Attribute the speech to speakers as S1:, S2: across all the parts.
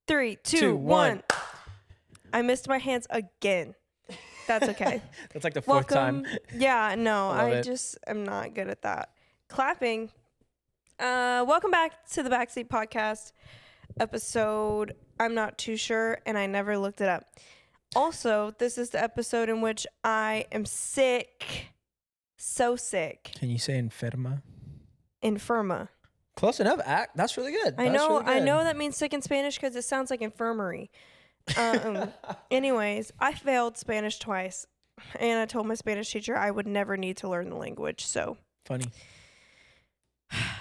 S1: 3, 2, 1. I missed my hands again. That's okay.
S2: That's like the fourth time.
S1: Yeah, no, I
S2: it.
S1: just am not good at that. Clapping. Welcome back to the Backseat podcast episode. I'm not too sure, and I never looked it up. Also, this is the episode in which I am sick. So sick.
S2: Can you say enferma?
S1: Infirma.
S2: Close enough. That's really good.
S1: I know that means sick in Spanish because it sounds like infirmary. Anyways, I failed Spanish twice, and I told my Spanish teacher I would never need to learn the language. So
S2: funny.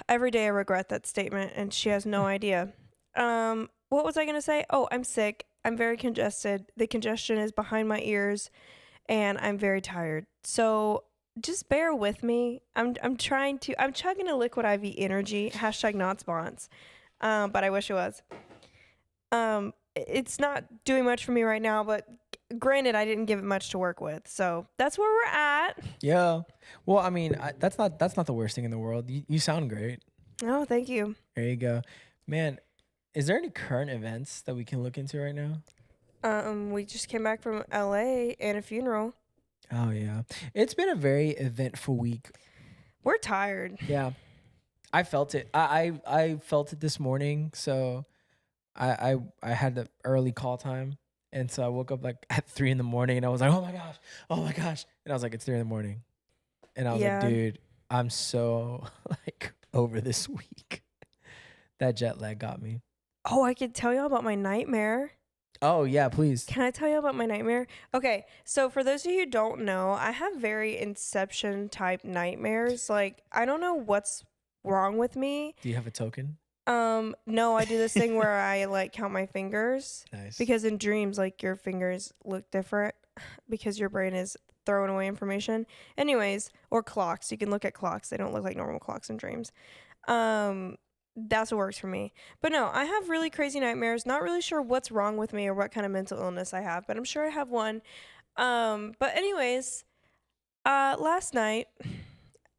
S1: Every day I regret that statement, and she has no idea. What was I gonna say? Oh, I'm sick. I'm very congested. The congestion is behind my ears, and I'm very tired. So just bear with me. I'm chugging a liquid IV energy. # not spons. But I wish it was. It's not doing much for me right now, but granted, I didn't give it much to work with. So that's where we're at.
S2: Yeah. Well, I mean, that's not the worst thing in the world. You sound great.
S1: Oh, thank you.
S2: There you go. Man, is there any current events that we can look into right now?
S1: We just came back from LA and a funeral.
S2: Oh, yeah. It's been a very eventful week.
S1: We're tired.
S2: Yeah. I felt it. I felt it this morning, so I had the early call time, and so I woke up like at 3 a.m, and I was like, oh my gosh, and I was like, it's 3 a.m, and I was like, dude, I'm so like over this week. That jet lag got me.
S1: Oh, I could tell you about my nightmare.
S2: Oh yeah, please.
S1: Can I tell you about my nightmare? Okay, so for those of you who don't know, I have very Inception type nightmares. Like, I don't know what's wrong with me.
S2: Do you have a token?
S1: No, I do this thing where I like count my fingers.
S2: Nice.
S1: Because in dreams, like, your fingers look different because your brain is throwing away information. Anyways, or clocks. You can look at clocks. They don't look like normal clocks in dreams. That's what works for me. But no, I have really crazy nightmares. Not really sure what's wrong with me or what kind of mental illness I have, but I'm sure I have one. But anyways, last night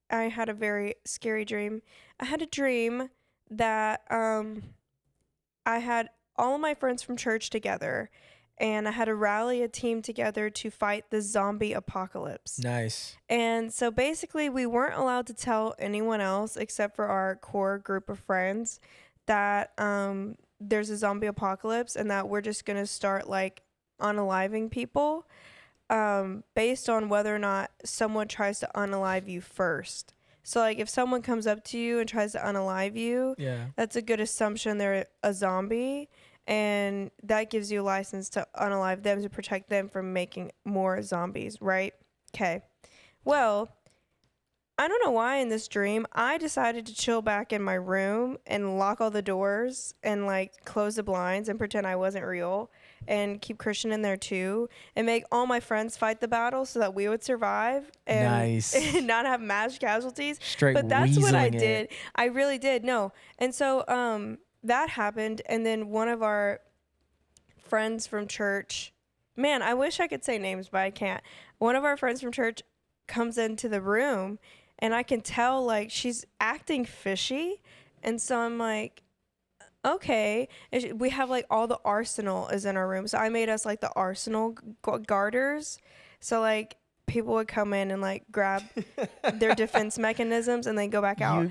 S1: I had a very scary dream. I had a dream that I had all of my friends from church together, and I had to rally a team together to fight the zombie apocalypse.
S2: Nice.
S1: And so basically we weren't allowed to tell anyone else except for our core group of friends that there's a zombie apocalypse and that we're just going to start like unaliving people based on whether or not someone tries to unalive you first. So, like, if someone comes up to you and tries to unalive you, that's a good assumption they're a zombie, and that gives you a license to unalive them to protect them from making more zombies, right? Okay. Well, I don't know why in this dream, I decided to chill back in my room and lock all the doors and, like, close the blinds and pretend I wasn't real and keep Christian in there too and make all my friends fight the battle so that we would survive and, and not have mass casualties. But that's what I did. I really did. No. And so that happened. And then one of our friends from church, man, I wish I could say names, but I can't. One of our friends from church comes into the room and I can tell like she's acting fishy. And so I'm like, okay. And we have like all the arsenal is in our room. So I made us like the arsenal garters. So like people would come in and like grab their defense mechanisms and then go back out.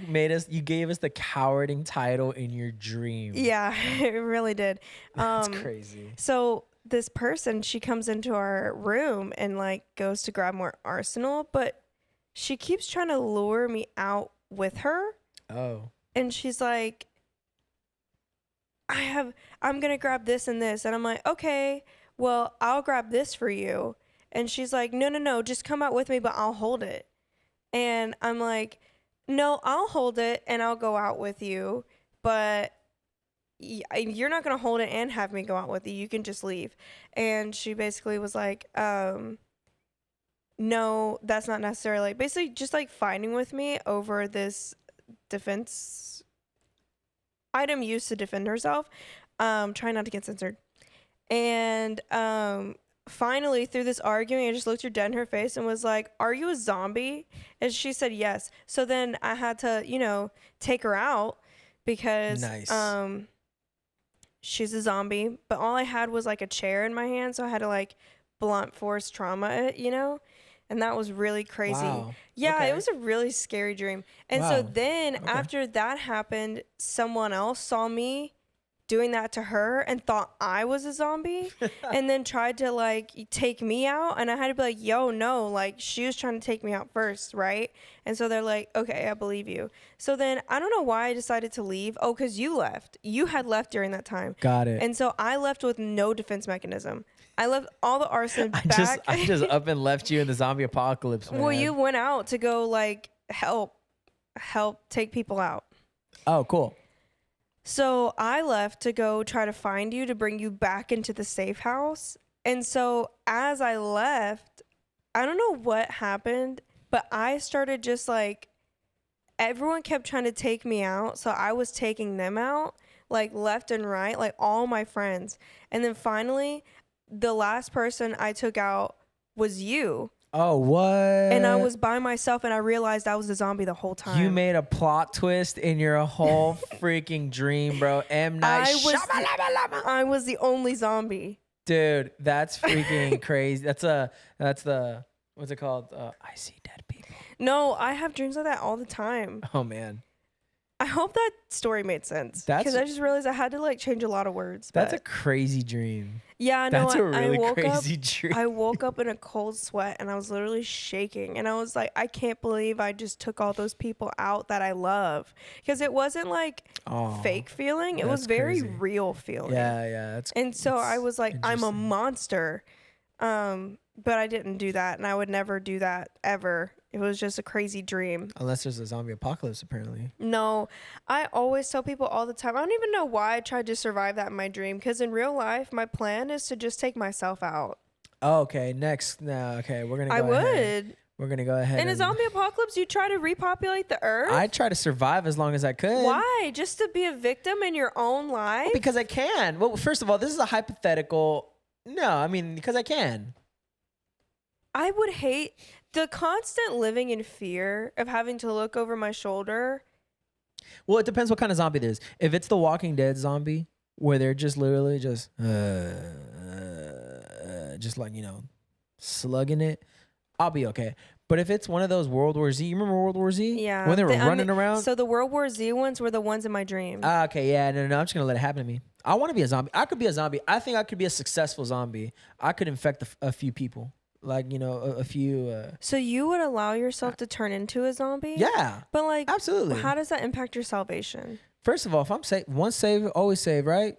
S2: You gave us the cowarding title in your dream.
S1: Yeah, it really did.
S2: That's crazy.
S1: So this person, she comes into our room and like goes to grab more arsenal, but she keeps trying to lure me out with her. Oh. And she's like, I'm going to grab this and this. And I'm like, okay, well, I'll grab this for you. And she's like, no, just come out with me, but I'll hold it. And I'm like, no, I'll hold it and I'll go out with you. But you're not going to hold it and have me go out with you. You can just leave. And she basically was like, no, that's not necessarily. Basically just like fighting with me over this defense item used to defend herself. Trying not to get censored. And finally, through this arguing, I just looked her dead in her face and was like, are you a zombie? And she said yes. So then I had to, take her out because she's a zombie, but all I had was like a chair in my hand, so I had to like blunt force trauma it, you know? And that was really crazy.
S2: Wow.
S1: Yeah, it
S2: Okay.
S1: was a really scary dream. And so
S2: Wow.
S1: then
S2: Okay.
S1: after that happened, someone else saw me doing that to her and thought I was a zombie and then tried to like take me out, and I had to be like, yo, no, like she was trying to take me out first, right? And so they're like, okay, I believe you. So then I don't know why I decided to leave. Oh, because you left. You had left during that time.
S2: Got it.
S1: And so I left with no defense mechanism. I left all the arson back.
S2: I just up and left you in the zombie apocalypse, man.
S1: Well, you went out to go like help take people out.
S2: Oh, cool.
S1: So I left to go try to find you to bring you back into the safe house. And so as I left, I don't know what happened, but I started just like, everyone kept trying to take me out. So I was taking them out, like left and right, like all my friends. And then finally, the last person I took out was you.
S2: Oh, what?
S1: And I was by myself, and I realized I was a zombie the whole time.
S2: You made a plot twist in your whole freaking dream, bro. M. Night Shyamalan.
S1: I was the only zombie.
S2: Dude, that's freaking crazy. That's the what's it called? I see dead people.
S1: No, I have dreams like that all the time.
S2: Oh man,
S1: I hope that story made sense. Because I just realized I had to like change a lot of words.
S2: That's a crazy dream.
S1: Yeah, no,
S2: That's a really
S1: I woke
S2: crazy
S1: up,
S2: dream.
S1: I woke up in a cold sweat and I was literally shaking. And I was like, I can't believe I just took all those people out that I love. Because it wasn't like fake feeling. It was very real feeling.
S2: Yeah.
S1: And so I was like, I'm a monster. But I didn't do that. And I would never do that ever. It was just a crazy dream.
S2: Unless there's a zombie apocalypse, apparently.
S1: No, I always tell people all the time, I don't even know why I tried to survive that in my dream. Because in real life, my plan is to just take myself out.
S2: Oh, okay. Next. No, okay. We're going to go
S1: ahead.
S2: We're going to go ahead.
S1: In a zombie apocalypse, you try to repopulate the earth?
S2: I try to survive as long as I could.
S1: Why? Just to be a victim in your own life?
S2: Well, because I can. Well, first of all, this is a hypothetical. No, I mean, because I can.
S1: I would hate the constant living in fear of having to look over my shoulder.
S2: Well, it depends what kind of zombie it is. If it's the Walking Dead zombie, where they're just literally just like, you know, slugging it, I'll be okay. But if it's one of those World War Z, you remember World War Z?
S1: Yeah.
S2: When they were running around?
S1: So the World War Z ones were the ones in my dream.
S2: Okay, yeah, no, I'm just going to let it happen to me. I want to be a zombie. I could be a zombie. I think I could be a successful zombie. I could infect a few people. Like, you know, a few.
S1: So you would allow yourself to turn into a zombie?
S2: Yeah.
S1: But like,
S2: absolutely.
S1: How does that impact your salvation?
S2: First of all, if I'm saved, once saved, always saved, right?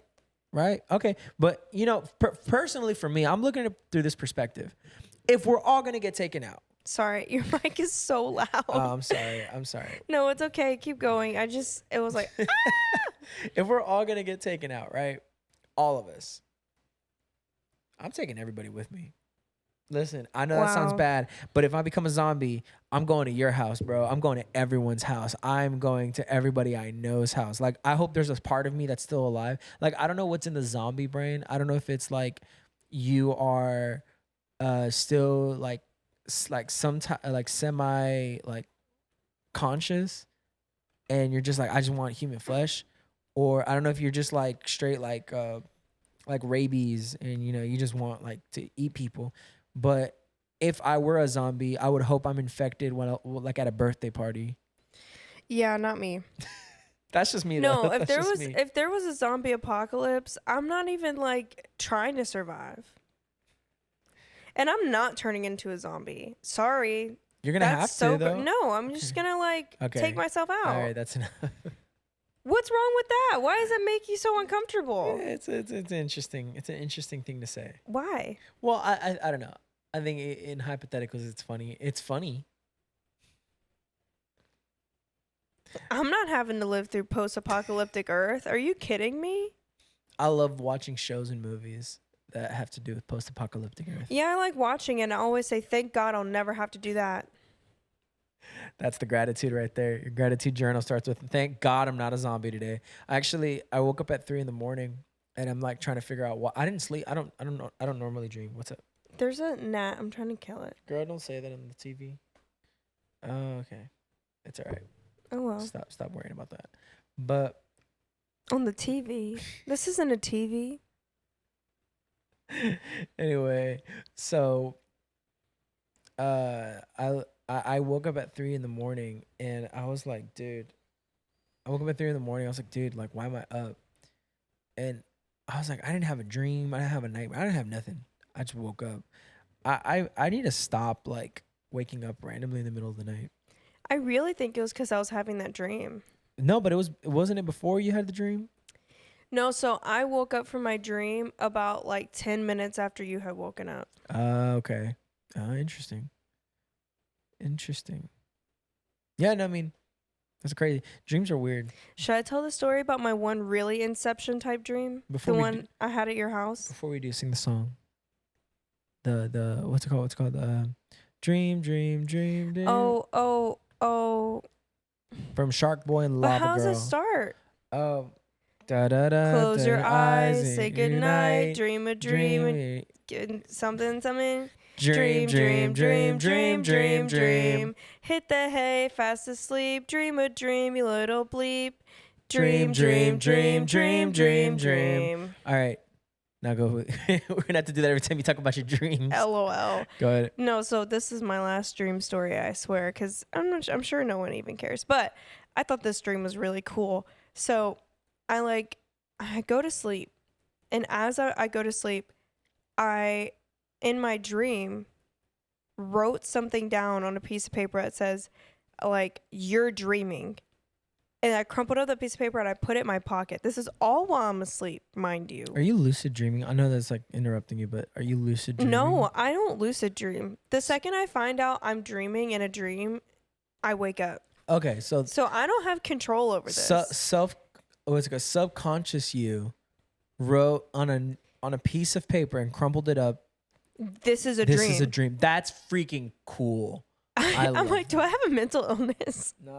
S2: Right? Okay. But, you know, personally for me, I'm looking at it through this perspective. If we're all going to get taken out.
S1: Sorry, your mic is so loud.
S2: Oh, I'm sorry.
S1: No, it's okay. Keep going. It was like, ah!
S2: If we're all going to get taken out, right? All of us. I'm taking everybody with me. Listen, I know that sounds bad, but if I become a zombie, I'm going to your house, bro. I'm going to everyone's house. I'm going to everybody I know's house. Like, I hope there's a part of me that's still alive. Like, I don't know what's in the zombie brain. I don't know if it's like you are still like semi like conscious, and you're just like, I just want human flesh, or I don't know if you're just like straight like rabies, and you know you just want like to eat people. But if I were a zombie, I would hope I'm infected when like at a birthday party.
S1: Yeah, not me.
S2: That's just me.
S1: No,
S2: though.
S1: if there was a zombie apocalypse, I'm not even like trying to survive. And I'm not turning into a zombie. Sorry.
S2: You're gonna have to though.
S1: No, I'm just gonna like take myself out.
S2: All right, that's enough.
S1: What's wrong with that? Why does that make you so uncomfortable?
S2: Yeah, it's interesting. It's an interesting thing to say.
S1: Why?
S2: Well, I don't know. I think in hypotheticals, it's funny. It's funny.
S1: I'm not having to live through post-apocalyptic Earth. Are you kidding me?
S2: I love watching shows and movies that have to do with post-apocalyptic Earth.
S1: Yeah, I like watching it, and I always say, thank God I'll never have to do that.
S2: That's the gratitude right there. Your gratitude journal starts with, thank God I'm not a zombie today. I woke up at 3 a.m. and I'm like trying to figure out why I didn't sleep. I don't know. I don't normally dream. What's up?
S1: There's a gnat. I'm trying to kill it.
S2: Girl, don't say that on the TV. Oh, okay. It's all right.
S1: Oh well.
S2: Stop worrying about that. But
S1: On the TV. This isn't a TV.
S2: Anyway, so I woke up at 3 in the morning and I was like, dude, I woke up at 3 in the morning. I was like, dude, like, why am I up? And I was like, I didn't have a dream. I didn't have a nightmare. I didn't have nothing. I just woke up. I need to stop like waking up randomly in the middle of the night.
S1: I really think it was because I was having that dream.
S2: No, but wasn't it before you had the dream?
S1: No, so I woke up from my dream about like 10 minutes after you had woken up.
S2: Okay. Interesting. Interesting. Yeah, no, I mean, that's crazy. Dreams are weird.
S1: Should I tell the story about my one really Inception type dream?
S2: Before
S1: the
S2: we
S1: one
S2: do-
S1: I had at your house?
S2: Before we do, sing the song. The what's it called? What's it called? Dream, dream, dream, dream.
S1: Oh.
S2: From Shark Boy and
S1: But
S2: Lava
S1: how does
S2: Girl.
S1: it start?
S2: Da da da.
S1: Close your eyes,
S2: and
S1: say goodnight, dream a dream, something.
S2: Dream, dream, dream, dream, dream, dream.
S1: Hit the hay, fast asleep, dream a dream, you little bleep.
S2: Dream, dream, dream, dream, dream.
S1: dream.
S2: All right, now go. We're gonna have to do that every time you talk about your dreams.
S1: LOL.
S2: Go ahead.
S1: No, so this is my last dream story, I swear, because I'm sure no one even cares. But I thought this dream was really cool. So I go to sleep, and as I go to sleep, I, in my dream, wrote something down on a piece of paper that says, like, you're dreaming. And I crumpled up that piece of paper and I put it in my pocket. This is all while I'm asleep, mind you.
S2: Are you lucid dreaming? I know that's like interrupting you, but are you lucid dreaming?
S1: No, I don't lucid dream. The second I find out I'm dreaming in a dream, I wake up.
S2: Okay, so
S1: I don't have control over this.
S2: what's it called? Subconscious you wrote on a piece of paper and crumpled it up.
S1: This is a dream.
S2: This is a dream. That's freaking cool.
S1: I'm like, do I have a mental illness?
S2: No,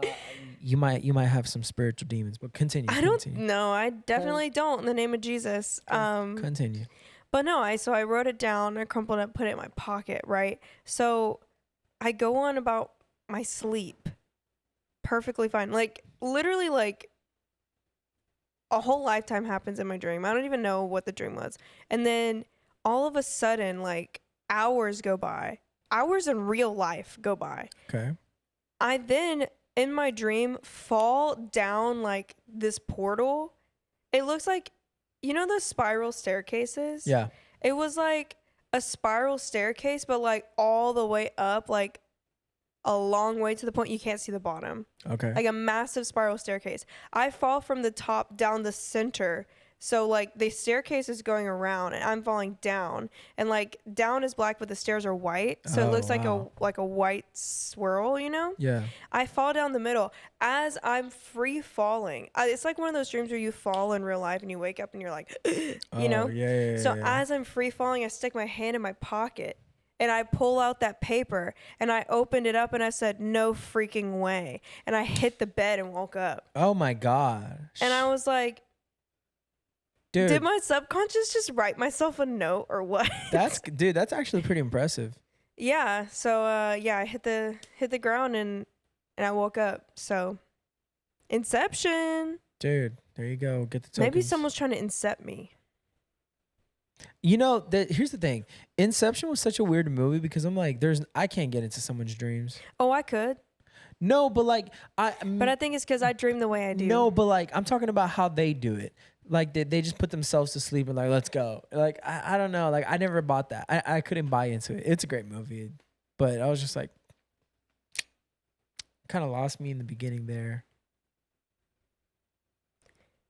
S2: you might have some spiritual demons, but continue.
S1: I don't know. I definitely don't, in the name of Jesus.
S2: Continue.
S1: But no, I wrote it down, I crumpled it, put it in my pocket, right? So I go on about my sleep. Perfectly fine. Like, literally, like, a whole lifetime happens in my dream. I don't even know what the dream was. And then all of a sudden, like, hours go by. Hours in real life go by.
S2: Okay.
S1: I then, in my dream, fall down, like, this portal. It looks like, you know those spiral staircases?
S2: Yeah.
S1: It was like a spiral staircase, but, like, all the way up, like, a long way to the point you can't see the bottom.
S2: Okay.
S1: Like a massive spiral staircase. I fall from the top down the center. So, like, the staircase is going around and I'm falling down. And, like, down is black, but the stairs are white. So it looks like a white swirl, you know?
S2: Yeah.
S1: I fall down the middle. As I'm free falling, it's like one of those dreams where you fall in real life and you wake up and you're like, you know?
S2: Yeah.
S1: So as I'm free falling, I stick my hand in my pocket and I pull out that paper and I opened it up and I said, no freaking way. And I hit the bed and woke up.
S2: Oh my gosh.
S1: And I was like,
S2: dude,
S1: did my subconscious just write myself a note or what?
S2: That's actually pretty impressive.
S1: Yeah. So I hit the ground and I woke up. So Inception.
S2: Dude, there you go. Get the tokens.
S1: Maybe someone's trying to incept me.
S2: You know, here's the thing. Inception was such a weird movie because I'm like, I can't get into someone's dreams.
S1: Oh, I could.
S2: No, but like
S1: But I think it's because I dream the way I do.
S2: No, but like I'm talking about how they do it. Like they just put themselves to sleep and like, let's go. Like I don't know. Like I never bought that. I couldn't buy into it. It's a great movie, but I was just like, kind of lost me in the beginning there.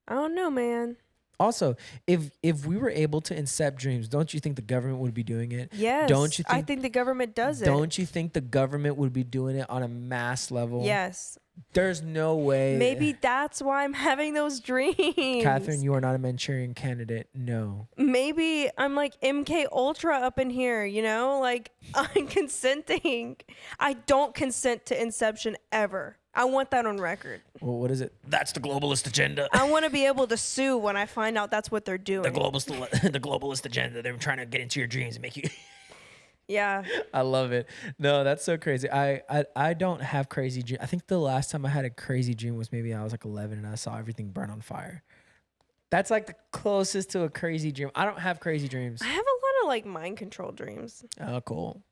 S1: I don't know, man.
S2: Also, if we were able to incept dreams, don't you think the government would be doing it?
S1: Yes.
S2: Don't you think,
S1: I think the government does it.
S2: Don't you think the government would be doing it on a mass level?
S1: Yes.
S2: There's no way.
S1: Maybe that's why I'm having those dreams.
S2: Catherine, you are not a Manchurian candidate. No.
S1: Maybe I'm like MK Ultra up in here, you know? Like, I'm consenting. I don't consent to Inception ever. I want that on record.
S2: Well, what is it? That's the globalist agenda.
S1: I want to be able to sue when I find out that's what they're doing.
S2: The globalist agenda. They're trying to get into your dreams and make you.
S1: Yeah.
S2: I love it. No, that's so crazy. I don't have crazy dreams. I think the last time I had a crazy dream was maybe I was like 11 and I saw everything burn on fire. That's like the closest to a crazy dream. I don't have crazy
S1: I
S2: dreams.
S1: have a lot of like mind control dreams.
S2: Oh, cool.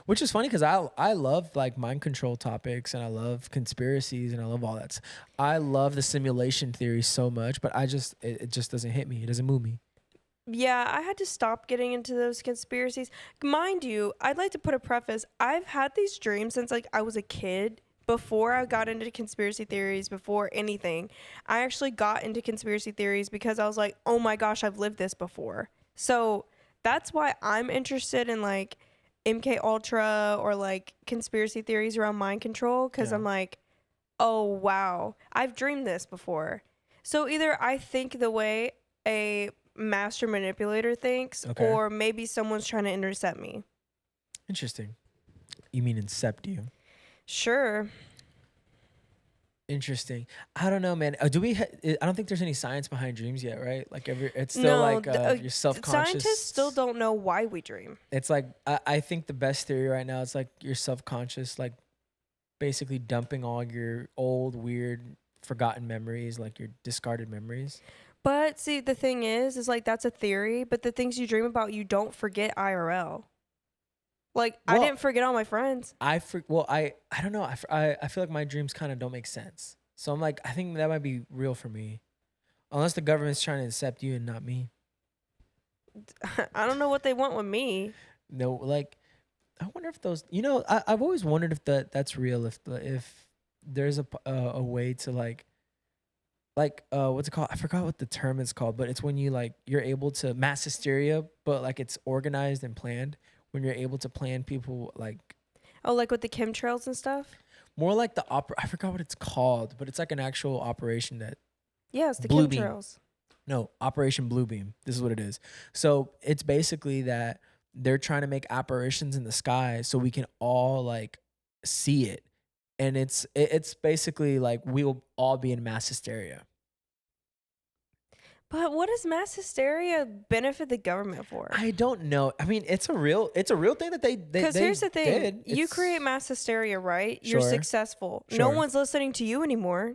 S2: Which is funny because I love like mind control topics and I love conspiracies and I love all that. I love the simulation theory so much, but it just doesn't hit me. It doesn't move me.
S1: Yeah, I had to stop getting into those conspiracies. Mind you, I'd like to put a preface. I've had these dreams since like I was a kid. Before I got into conspiracy theories, before anything, I actually got into conspiracy theories because I was like, "Oh my gosh, I've lived this before." So, that's why I'm interested in like MK Ultra or like conspiracy theories around mind control cuz
S2: Yeah.
S1: I'm like, "Oh wow, I've dreamed this before." So either I think the way a master manipulator thinks
S2: Okay.
S1: or maybe someone's trying to intercept me.
S2: Interesting. You mean incept you?
S1: Sure.
S2: Interesting. I don't know, man. Do we? I don't think there's any science behind dreams yet, right? Like it's still
S1: No,
S2: like you're self
S1: scientists still
S2: conscious.
S1: don't know why we dream.
S2: It's like I think the best theory right now is like you're self conscious, like basically dumping all your old, weird, forgotten memories, like your discarded memories.
S1: But see, the thing is like that's a theory, but the things you dream about, you don't forget IRL. Like, I
S2: Well,
S1: didn't forget all my friends.
S2: I don't know. I feel like my dreams kind of don't make sense. So I'm like, I think that might be real for me, unless the government's trying to accept you and not me.
S1: I don't know what they want with me.
S2: No, like I wonder if those. I've always wondered if that's real. If there's a way to what's it called? I forgot what the term is called, but it's when you like you're able to mass hysteria, but like it's organized and planned. When you're able to plan people like
S1: Oh, like with the chemtrails and stuff?
S2: more like the opera. I forgot what it's called, but it's like an actual operation that
S1: Yeah, it's the
S2: Blue Beam.
S1: chemtrails.
S2: No, Operation Blue Beam. This is what it is. So it's basically that they're trying to make apparitions in the sky so we can all like see it, and it's basically like we will all be in mass hysteria.
S1: But what does mass hysteria benefit the government for?
S2: I don't know. I mean, it's a real thing that
S1: Because
S2: they
S1: here's the thing,
S2: did.
S1: you
S2: It's
S1: create mass hysteria, right? You're
S2: sure,
S1: successful. No
S2: sure.
S1: one's listening to you anymore.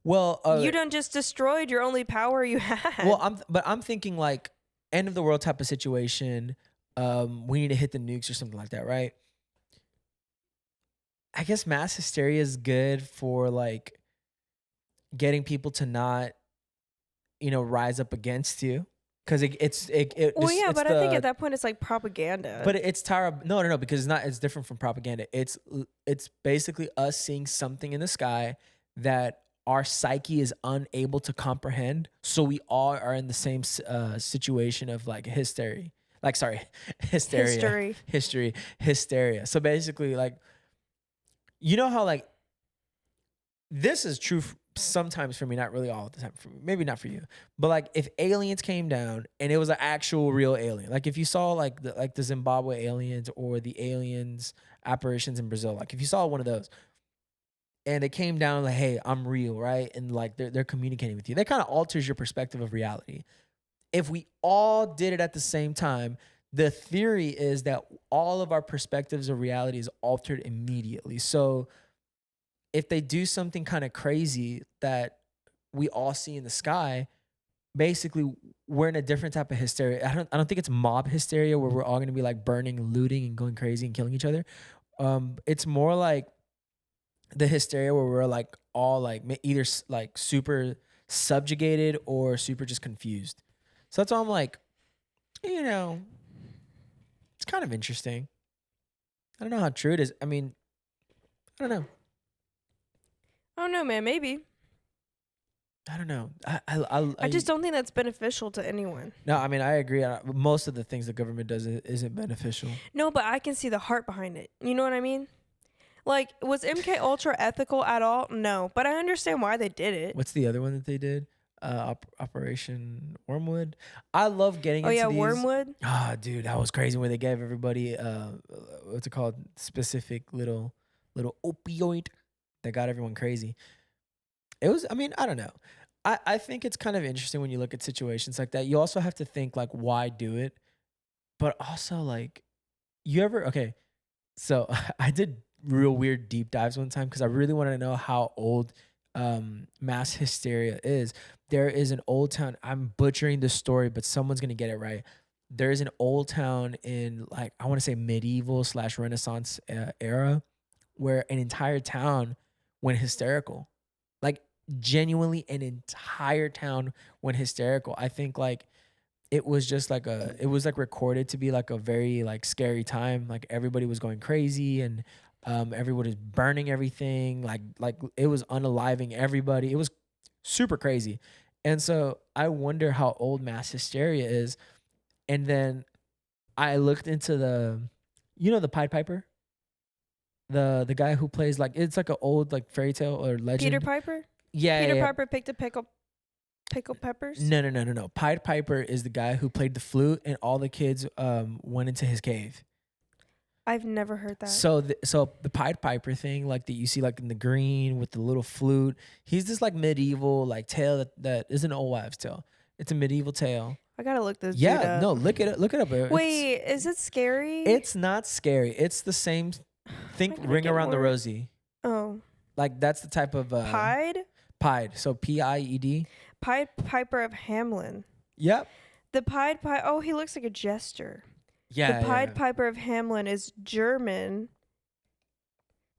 S2: Well,
S1: You done just destroyed your only power you had.
S2: well, I'm thinking like end of the world type of situation. We need to hit the nukes or something like that, right? I guess mass hysteria is good for like getting people to not, rise up against you because
S1: Well, yeah,
S2: it's
S1: but I think at
S2: the
S1: that point it's like propaganda.
S2: but it's no because it's different from propaganda. It's basically us seeing something in the sky that our psyche is unable to comprehend, so we all are in the same situation of like hysteria, like sorry, hysteria,
S1: History.
S2: hysteria. So basically, like you know how like this is true sometimes for me, not really all the time. Maybe not for you, but like if aliens came down and it was an actual real alien, like if you saw like the Zimbabwe aliens or the aliens apparitions in Brazil, like if you saw one of those and it came down like, hey, I'm real, right? And like they're communicating with you, that kind of alters your perspective of reality. If we all did it at the same time, the theory is that all of our perspectives of reality is altered immediately. So if they do something kind of crazy that we all see in the sky, basically we're in a different type of hysteria. I don't think it's mob hysteria where we're all going to be like burning, looting, and going crazy and killing each other. It's more like the hysteria where we're like all like either like super subjugated or super just confused. So that's why I'm like, you know, it's kind of interesting. I don't know how true it is. I mean, I don't know.
S1: I don't know, man. Maybe.
S2: I don't know.
S1: I just don't think that's beneficial to anyone.
S2: No, I mean I agree. Most of the things the government does isn't beneficial.
S1: No, but I can see the heart behind it. You know what I mean? Like, was MK Ultra ethical at all? No, but I understand why they did it.
S2: What's the other one that they did? Operation Wormwood. I love getting
S1: Oh
S2: into
S1: yeah,
S2: these.
S1: Wormwood.
S2: Ah, dude, that was crazy when they gave everybody what's it called? Specific little opioid that got everyone crazy. It was. I mean, I don't know. I think it's kind of interesting when you look at situations like that. You also have to think like, why do it? But also like, you ever okay? So I did real weird deep dives one time because I really wanted to know how old mass hysteria is. There is an old town. I'm butchering the story, but someone's gonna get it right. There is an old town in, like, I want to say medieval slash Renaissance era, where an entire town went hysterical. Like, genuinely, an entire town went hysterical. I think like it was just like it was like recorded to be like a very like scary time. Like everybody was going crazy, and everybody was burning everything. Like it was unaliving everybody. It was super crazy. And so I wonder how old mass hysteria is. And then I looked into the Pied Piper, the guy who plays, like, it's like an old like fairy tale or legend.
S1: Peter Piper.
S2: Yeah,
S1: Peter
S2: yeah, yeah.
S1: Piper picked a pickle peppers.
S2: No. Pied Piper is the guy who played the flute, and all the kids went into his cave.
S1: I've never heard that.
S2: So the Pied Piper thing, like that you see like in the green with the little flute, he's this like medieval like tale that isn't an old wives' tale. It's a medieval tale.
S1: I gotta look this.
S2: Yeah,
S1: dude up.
S2: no, look it up.
S1: Wait, is it scary?
S2: It's not scary. It's the same. Think Ring Around the Rosie.
S1: Oh,
S2: Like that's the type of Pied. So Pied.
S1: Pied Piper of Hamelin.
S2: Yep.
S1: The Pied Piper. Oh, he looks like a jester.
S2: Yeah.
S1: The Pied Piper of Hamelin is German.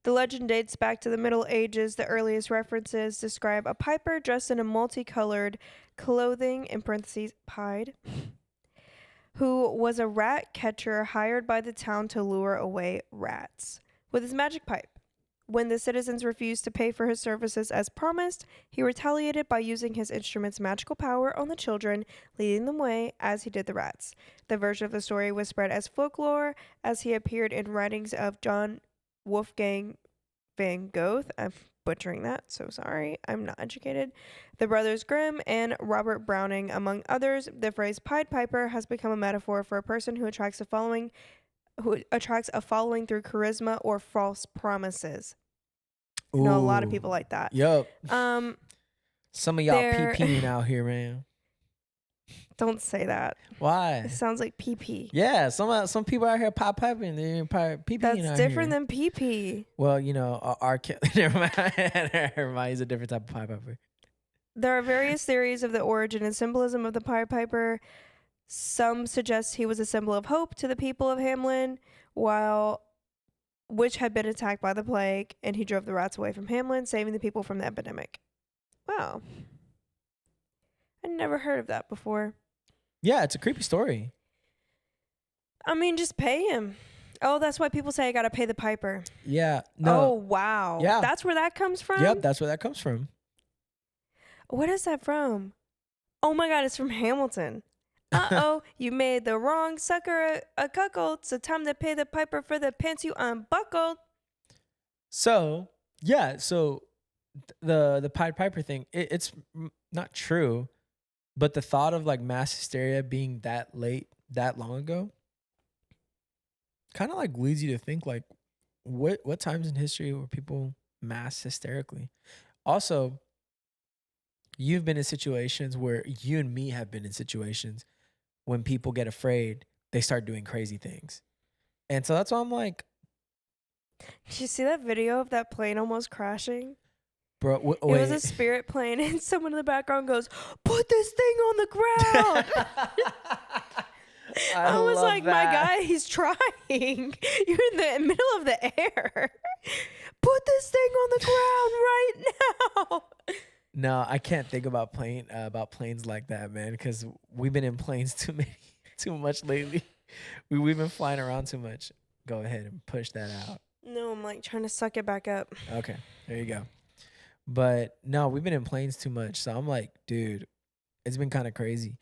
S1: The legend dates back to the Middle Ages. The earliest references describe a piper dressed in a multicolored clothing, in parentheses, pied, who was a rat catcher hired by the town to lure away rats with his magic pipe. When the citizens refused to pay for his services as promised, he retaliated by using his instrument's magical power on the children, leading them away as he did the rats. The version of the story was spread as folklore as he appeared in writings of John Wolfgang van Goethe. I'm butchering that, so sorry. I'm not educated. The Brothers Grimm and Robert Browning, among others. The phrase Pied Piper has become a metaphor for a person who attracts a following through charisma or false promises. I know a lot of people like that.
S2: Yup. Some of y'all
S1: They're-
S2: PP out here, man.
S1: Don't say that.
S2: Why?
S1: It sounds like pee-pee.
S2: Yeah, some people out here pop piping. They're PP.
S1: That's different than pee-pee.
S2: Well, our never mind. He's a different type of Pied Piper.
S1: There are various theories of the origin and symbolism of the Pied Piper. Some suggest he was a symbol of hope to the people of Hamelin, which had been attacked by the plague, and he drove the rats away from Hamelin, saving the people from the epidemic. Wow. I never heard of that before.
S2: Yeah, it's a creepy story.
S1: I mean, just pay him. Oh, that's why people say I gotta pay the piper.
S2: Yeah. No.
S1: Oh, wow.
S2: Yeah.
S1: That's where that comes from?
S2: Yep, that's where that comes from.
S1: What is that from? Oh my God, it's from Hamilton. Uh-oh, you made the wrong sucker a cuckold, so time to pay the piper for the pants you unbuckled.
S2: So, yeah, the Pied Piper thing, it's not true, but the thought of like mass hysteria being that long ago, kind of like leads you to think like, what times in history were people mass hysterically? Also, you've been in situations where you and me have been in situations when people get afraid, they start doing crazy things. And so that's why I'm like,
S1: Did you see that video of that plane almost crashing?
S2: bro,
S1: It was a spirit plane, and someone in the background goes, "Put this thing on the ground." I was
S2: love
S1: like, my
S2: that.
S1: guy, he's trying. You're in the middle of the air. Put this thing on the ground right now.
S2: No, I can't think about planes like that, man, because we've been in planes too much lately. We've been flying around too much. Go ahead and push that out.
S1: No, I'm like trying to suck it back up.
S2: Okay, there you go. But no, we've been in planes too much, so I'm like, dude, it's been kind of crazy.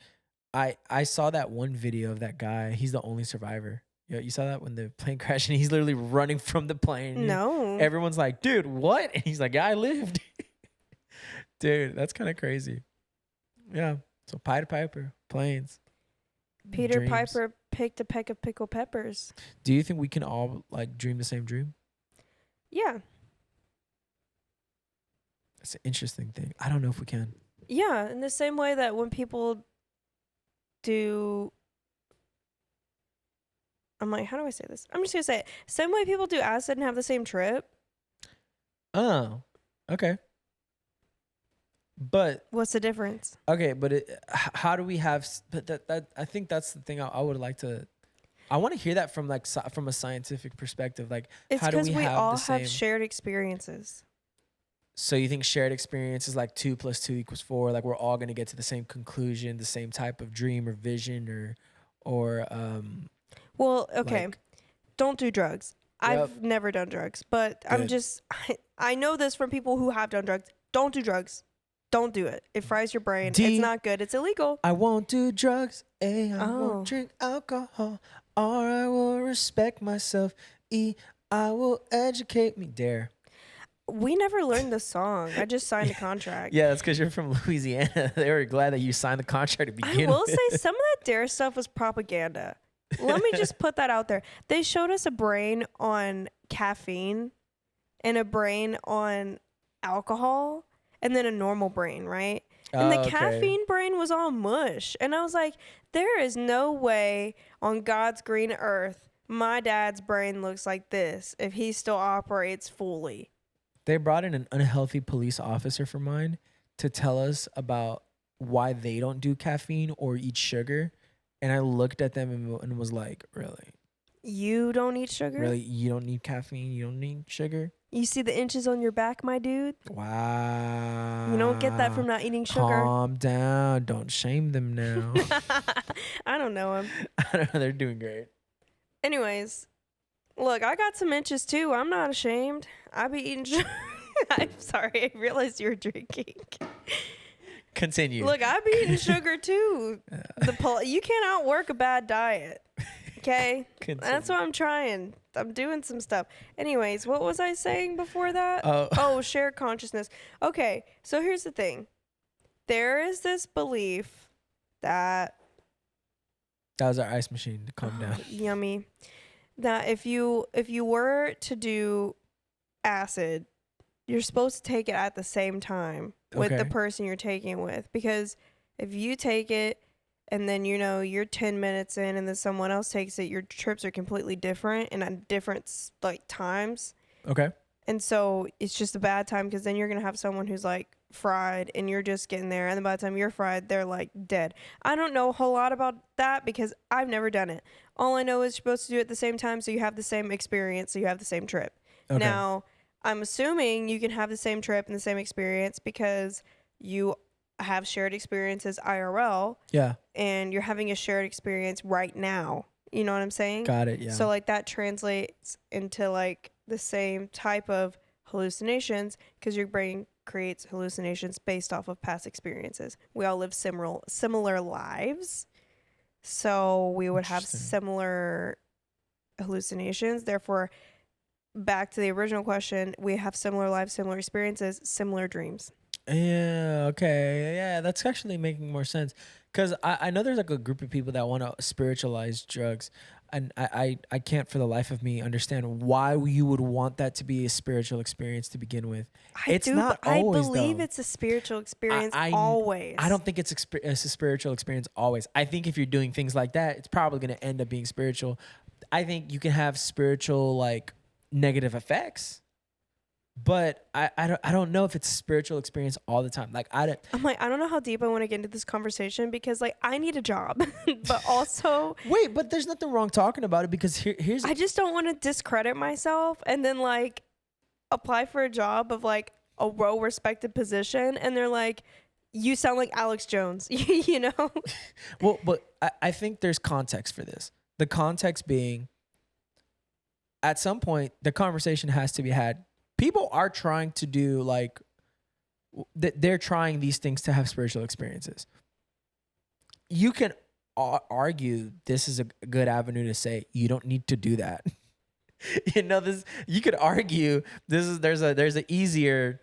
S2: I saw that one video of that guy. He's the only survivor. You saw that when the plane crashed and he's literally running from the plane.
S1: No.
S2: Everyone's like, dude, what? And he's like, yeah, I lived. Dude, that's kind of crazy. Yeah. So Pied Piper, planes.
S1: Peter
S2: dreams.
S1: Piper picked a peck of pickled peppers.
S2: Do you think we can all like dream the same dream?
S1: Yeah.
S2: That's an interesting thing. I don't know if we can.
S1: Yeah, in the same way that when people do, I'm like, how do I say this? I'm just gonna say it. Same way people do acid and have the same trip.
S2: Oh, okay. But
S1: What's the difference?
S2: okay, but how do we have? But that I think that's the thing I would like to. I want to hear that from like from a scientific perspective. Like,
S1: It's
S2: how do
S1: because
S2: we
S1: we
S2: have
S1: all
S2: the
S1: have
S2: same?
S1: shared experiences.
S2: So you think shared experience is like 2 + 2 = 4? Like we're all gonna get to the same conclusion, the same type of dream or vision, or
S1: Well, okay,
S2: like
S1: don't do drugs.
S2: yep,
S1: I've never done drugs, but
S2: good.
S1: I know this from people who have done drugs. Don't do drugs. Don't do it. It fries your brain. It's
S2: D.
S1: not good. It's illegal.
S2: I won't do drugs. A. I won't
S1: Oh,
S2: drink alcohol. R. I will respect myself. E. I will educate me. Dare.
S1: we never learned the song. I just signed a contract.
S2: Yeah, that's because you're from Louisiana. They were glad that you signed the contract to
S1: I
S2: begin
S1: will
S2: with.
S1: say some of that Dare stuff was propaganda. Let me just put that out there. They showed us a brain on caffeine and a brain on alcohol and then a normal brain, right? And the
S2: Oh, okay.
S1: caffeine brain was all mush. And I was like, there is no way on God's green earth my dad's brain looks like this if he still operates fully.
S2: They brought in an unhealthy police officer for mine to tell us about why they don't do caffeine or eat sugar. And I looked at them and was like, really?
S1: You don't eat sugar?
S2: Really? You don't need caffeine? You don't need sugar?
S1: You see the inches on your back, my dude?
S2: Wow.
S1: You don't get that from not eating sugar.
S2: Calm down. Don't shame them now.
S1: I don't know him.
S2: I don't know. They're doing great.
S1: Anyways, look, I got some inches too. I'm not ashamed. I be eating sugar. I'm sorry. I realized you were drinking.
S2: Continue.
S1: Look, I be eating sugar too. You can't outwork a bad diet. Okay? That's what I'm trying. I'm doing some stuff. Anyways, what was I saying before that? Oh, shared consciousness. Okay, so here's the thing. There is this belief that
S2: That was our ice machine to calm down.
S1: yummy. That if you were to do acid, you're supposed to take it at the same time with the
S2: Okay.
S1: person you're taking it with, because if you take it and then you're 10 minutes in and then someone else takes it, your trips are completely different and at different like times.
S2: Okay.
S1: And so it's just a bad time because then you're going to have someone who's like fried and you're just getting there. And then by the time you're fried, they're like dead. I don't know a whole lot about that because I've never done it. All I know is you're supposed to do it at the same time so you have the same experience, so you have the same trip.
S2: Okay.
S1: Now, I'm assuming you can have the same trip and the same experience because you have shared experiences IRL
S2: Yeah.
S1: and you're having a shared experience right now. You know what I'm saying?
S2: Got it. Yeah.
S1: So like that translates into like the same type of hallucinations because your brain creates hallucinations based off of past experiences. We all live similar lives. So we would have
S2: Interesting.
S1: similar hallucinations. Therefore, back to the original question, we have similar lives, similar experiences, similar dreams.
S2: Yeah. Okay. Yeah. That's actually making more sense. Because I know there's like a group of people that want to spiritualize drugs. And I can't for the life of me understand why you would want that to be a spiritual experience to begin with. It's not always,
S1: I believe
S2: though.
S1: it's a spiritual experience
S2: I
S1: always.
S2: I don't think it's a spiritual experience always. I think if you're doing things like that, it's probably going to end up being spiritual. I think you can have spiritual like negative effects, but I don't know if it's a spiritual experience all the time. Like I
S1: don't know how deep I want to get into this conversation because like I need a job, but also
S2: wait, but there's nothing wrong talking about it because here's
S1: I just don't want to discredit myself and then like apply for a job of like a well respected position and they're like, you sound like Alex Jones, you know?
S2: well, but I think there's context for this. The context being, at some point, the conversation has to be had. People are trying to do like, they're trying these things to have spiritual experiences. You can argue this is a good avenue to say you don't need to do that. This you could argue there's a easier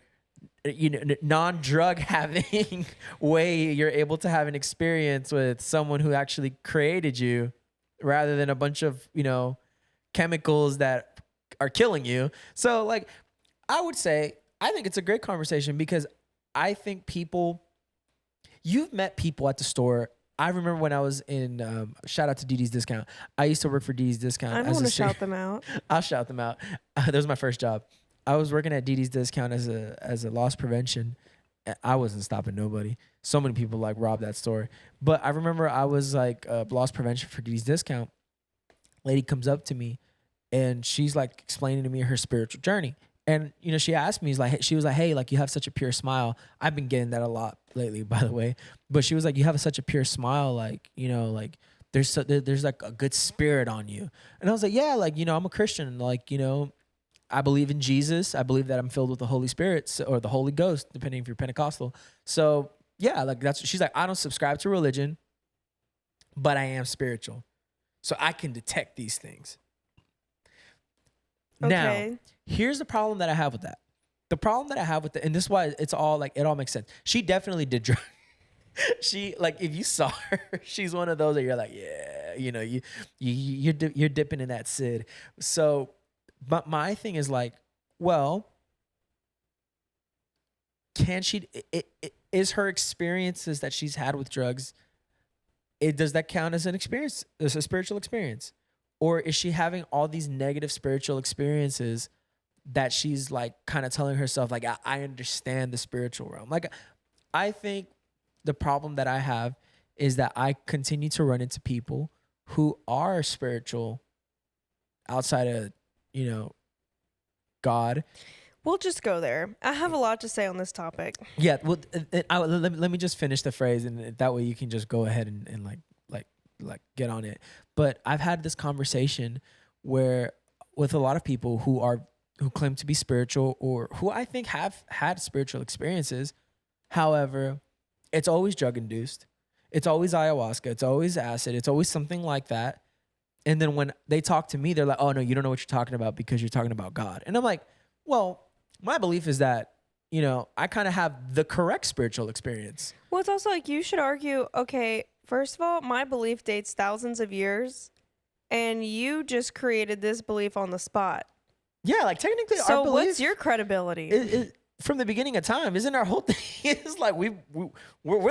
S2: non-drug having way you're able to have an experience with someone who actually created you rather than a bunch of chemicals that are killing you. So like I would say I think it's a great conversation because I think you've met people at the store. I remember when I was in shout out to DD's Discount. I used to work for DD's Discount.
S1: I don't want to shout them out.
S2: I'll shout them out. That was my first job. I was working at DD's Discount as a loss prevention, I wasn't stopping nobody. So many people like robbed that store. But I remember I was like loss prevention for D's discount. Lady comes up to me and she's like explaining to me her spiritual journey. And you know, she asked me, she was like, hey, like you have such a pure smile. I've been getting that a lot lately, by the way. But she was like, you have such a pure smile, like, you know, like there's like a good spirit on you. And I was like, yeah, like, you know, I'm a Christian, like, you know, I believe in Jesus. I believe that I'm filled with the Holy Spirit or the Holy Ghost, depending if you're Pentecostal. So yeah, like she's like, I don't subscribe to religion, but I am spiritual. So I can detect these things.
S1: Okay.
S2: Now, here's the problem that I have with that. The problem that I have with it, and this is why it's all like, it all makes sense. She definitely did drugs. She, like, if you saw her, she's one of those that you're like, yeah, you know, you're dipping in that Sid. So, but my thing is like, well, can she? Is her experiences that she's had with drugs? Does that count as an experience? As a spiritual experience, or is she having all these negative spiritual experiences that she's like kind of telling herself like, I understand the spiritual realm? Like, I think the problem that I have is that I continue to run into people who are spiritual outside of, you know, God.
S1: We'll just go there. I have a lot to say on this topic.
S2: Yeah. Well, let me just finish the phrase, and that way you can just go ahead and like get on it. But I've had this conversation where with a lot of people who claim to be spiritual or who I think have had spiritual experiences. However, it's always drug induced. It's always ayahuasca. It's always acid. It's always something like that. And then when they talk to me, they're like, oh no, you don't know what you're talking about because you're talking about God. And I'm like, well, my belief is that, you know, I kind of have the correct spiritual experience.
S1: Well, it's also like you should argue, okay, first of all, my belief dates thousands of years, and you just created this belief on the spot.
S2: Yeah, like technically
S1: so
S2: our belief...
S1: what's your credibility?
S2: From the beginning of time, isn't our whole thing? It's like we're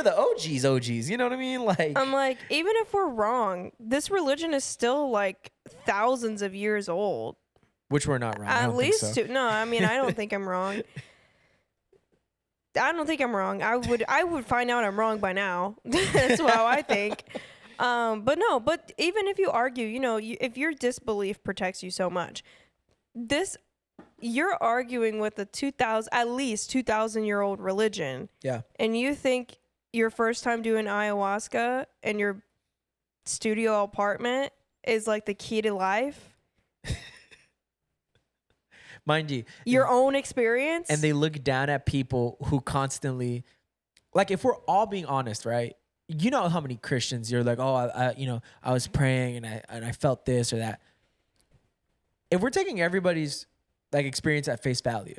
S2: the OGs, you know what I mean? Like,
S1: I'm like, even if we're wrong, this religion is still like thousands of years old.
S2: Which we're not wrong.
S1: At least two. No, I mean, I don't think I'm wrong. I don't think I'm wrong. I would find out I'm wrong by now. That's how I think. But even if you argue, you know, if your disbelief protects you so much, you're arguing with at least 2,000-year-old religion.
S2: Yeah.
S1: And you think your first time doing ayahuasca in your studio apartment is like the key to life?
S2: Mind you,
S1: your own experience.
S2: And they look down at people who constantly, like, if we're all being honest, right? You know how many Christians you're like, oh, I was praying and I felt this or that. If we're taking everybody's like experience at face value,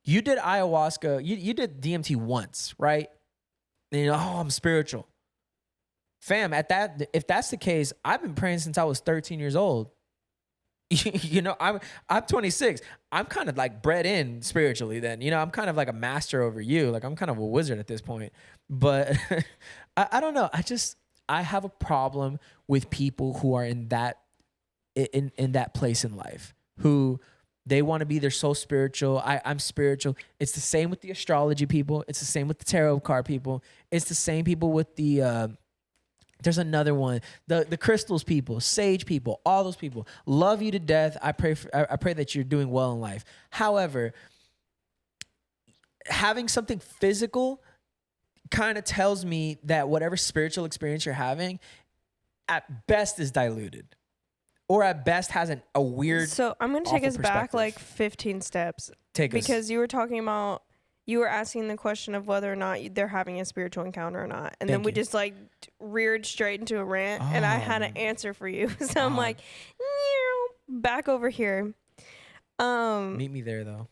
S2: you did ayahuasca, you did DMT once, right? And you know, oh, I'm spiritual. Fam, if that's the case, I've been praying since I was 13 years old. You know, I'm 26. I'm kind of like bred in spiritually then. You know, I'm kind of like a master over you. Like, I'm kind of a wizard at this point. But I don't know. I have a problem with people who are in that place in life, who they want to be, they're so spiritual. I'm spiritual. It's the same with the astrology people. It's the same with the tarot card people. It's the same people with the there's another one, the crystals people, sage people, all those people love you to death. I pray that you're doing well in life. However, having something physical kind of tells me that whatever spiritual experience you're having at best is diluted, or at best has a weird.
S1: So I'm going to take us back like 15 steps. Because you were talking about, you were asking the question of whether or not they're having a spiritual encounter or not. And then we just like reared straight into a rant, and I had an answer for you. So I'm like, back over here.
S2: Meet me there though.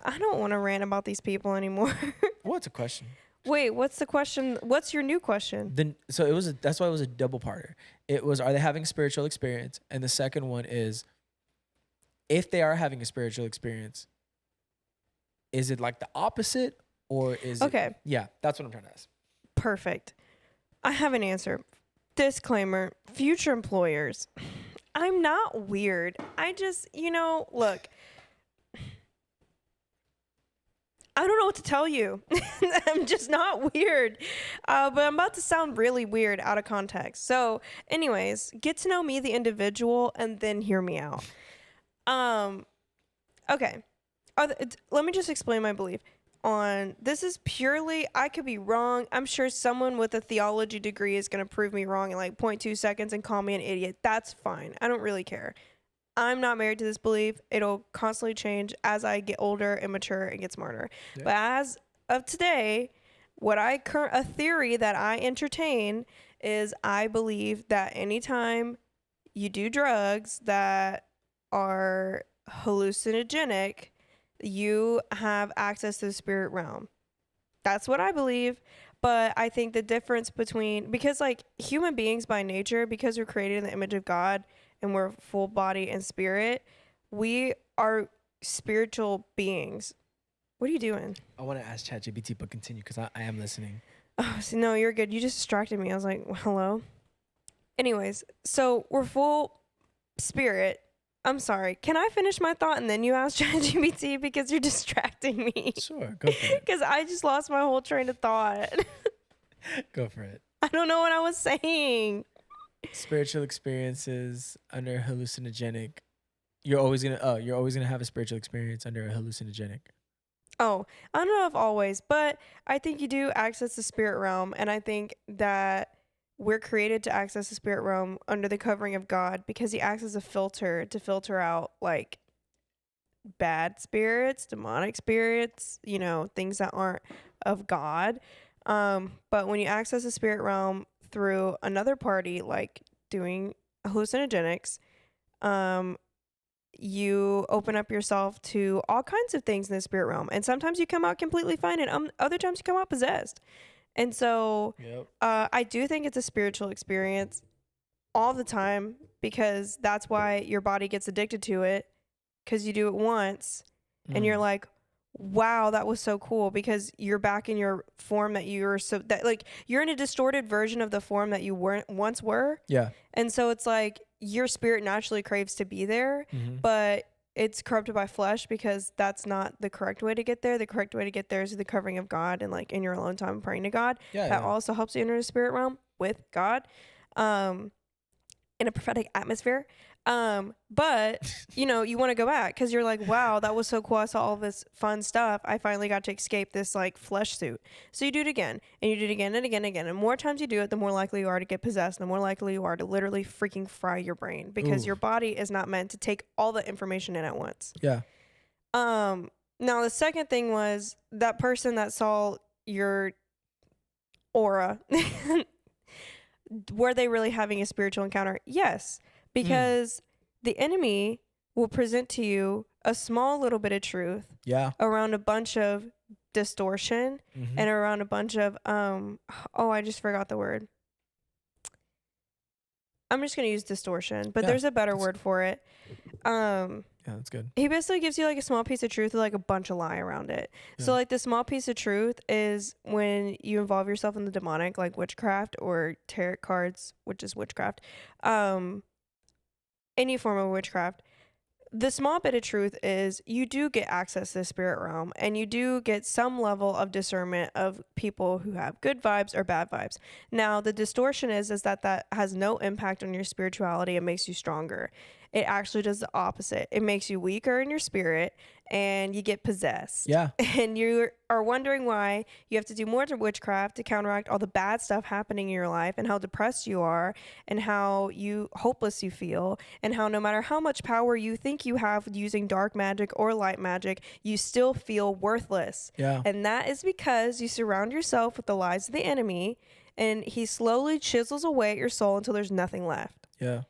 S1: I don't want to rant about these people anymore.
S2: What's a question?
S1: Wait, what's the question? What's your new question?
S2: That's why it was a double parter. It was, are they having a spiritual experience? And the second one is, if they are having a spiritual experience, is it like the opposite, or is it? Yeah, that's what I'm trying to ask.
S1: Perfect. I have an answer. Disclaimer, future employers. I'm not weird. I just, look, I don't know what to tell you. I'm just not weird. But I'm about to sound really weird out of context. So, anyways, get to know me, the individual, and then hear me out. Okay. Let me just explain my belief on this. Is purely, I could be wrong. I'm sure someone with a theology degree is going to prove me wrong in like 0.2 seconds and call me an idiot. That's fine. I don't really care. I'm not married to this belief. It'll constantly change as I get older and mature and get smarter. Yeah. But as of today, a theory that I entertain is I believe that anytime you do drugs that are hallucinogenic, you have access to the spirit realm. That's what I believe. But I think the difference because like human beings by nature, because we're created in the image of God and we're full body and spirit, we are spiritual beings. What are you doing?
S2: I want to ask ChatGPT, but continue because I am listening.
S1: Oh, no, you're good. You just distracted me. I was like, hello? Anyways, so we're full spirit. I'm sorry. Can I finish my thought and then you ask ChatGPT because you're distracting me?
S2: Sure, go for it.
S1: Because I just lost my whole train of thought.
S2: Go for it.
S1: I don't know what I was saying.
S2: Spiritual experiences under hallucinogenic. You're always gonna have a spiritual experience under a hallucinogenic.
S1: Oh, I don't know if always, but I think you do access the spirit realm, and I think that we're created to access the spirit realm under the covering of God because he acts as a filter to filter out like bad spirits, demonic spirits, things that aren't of God. But when you access the spirit realm through another party, like doing hallucinogenics, you open up yourself to all kinds of things in the spirit realm. And sometimes you come out completely fine, and other times you come out possessed. And so I do think it's a spiritual experience all the time because that's why your body gets addicted to it, because you do it once and you're like, wow, that was so cool, because you're back in your form that you're in a distorted version of the form that you once were. Yeah. And so it's like your spirit naturally craves to be there, but it's corrupted by flesh because that's not the correct way to get there. The correct way to get there is the covering of God and like in your alone time praying to God. That also helps you enter the spirit realm with God, in a prophetic atmosphere. But you want to go back because you're like, wow, that was so cool. I saw all this fun stuff. I finally got to escape this like flesh suit. So you do it again and you do it again and again and again. And more times you do it, the more likely you are to get possessed. And the more likely you are to literally freaking fry your brain because your body is not meant to take all the information in at once. Yeah. Now the second thing was that person that saw your aura. Were they really having a spiritual encounter? Yes. Because the enemy will present to you a small little bit of truth around a bunch of distortion and around a bunch of I just forgot the word. I'm just going to use distortion, but there's a better word for it. Yeah, that's good. He basically gives you like a small piece of truth with like a bunch of lie around it. Yeah. So like the small piece of truth is when you involve yourself in the demonic, like witchcraft or tarot cards, which is witchcraft. Any form of witchcraft. The small bit of truth is you do get access to the spirit realm and you do get some level of discernment of people who have good vibes or bad vibes. Now, the distortion is that has no impact on your spirituality. It makes you stronger. It actually does the opposite. It makes you weaker in your spirit and you get possessed. Yeah. And you are wondering why you have to do more to witchcraft to counteract all the bad stuff happening in your life and how depressed you are and how hopeless you feel and how no matter how much power you think you have using dark magic or light magic, you still feel worthless. Yeah. And that is because you surround yourself with the lies of the enemy and he slowly chisels away at your soul until there's nothing left. Yeah.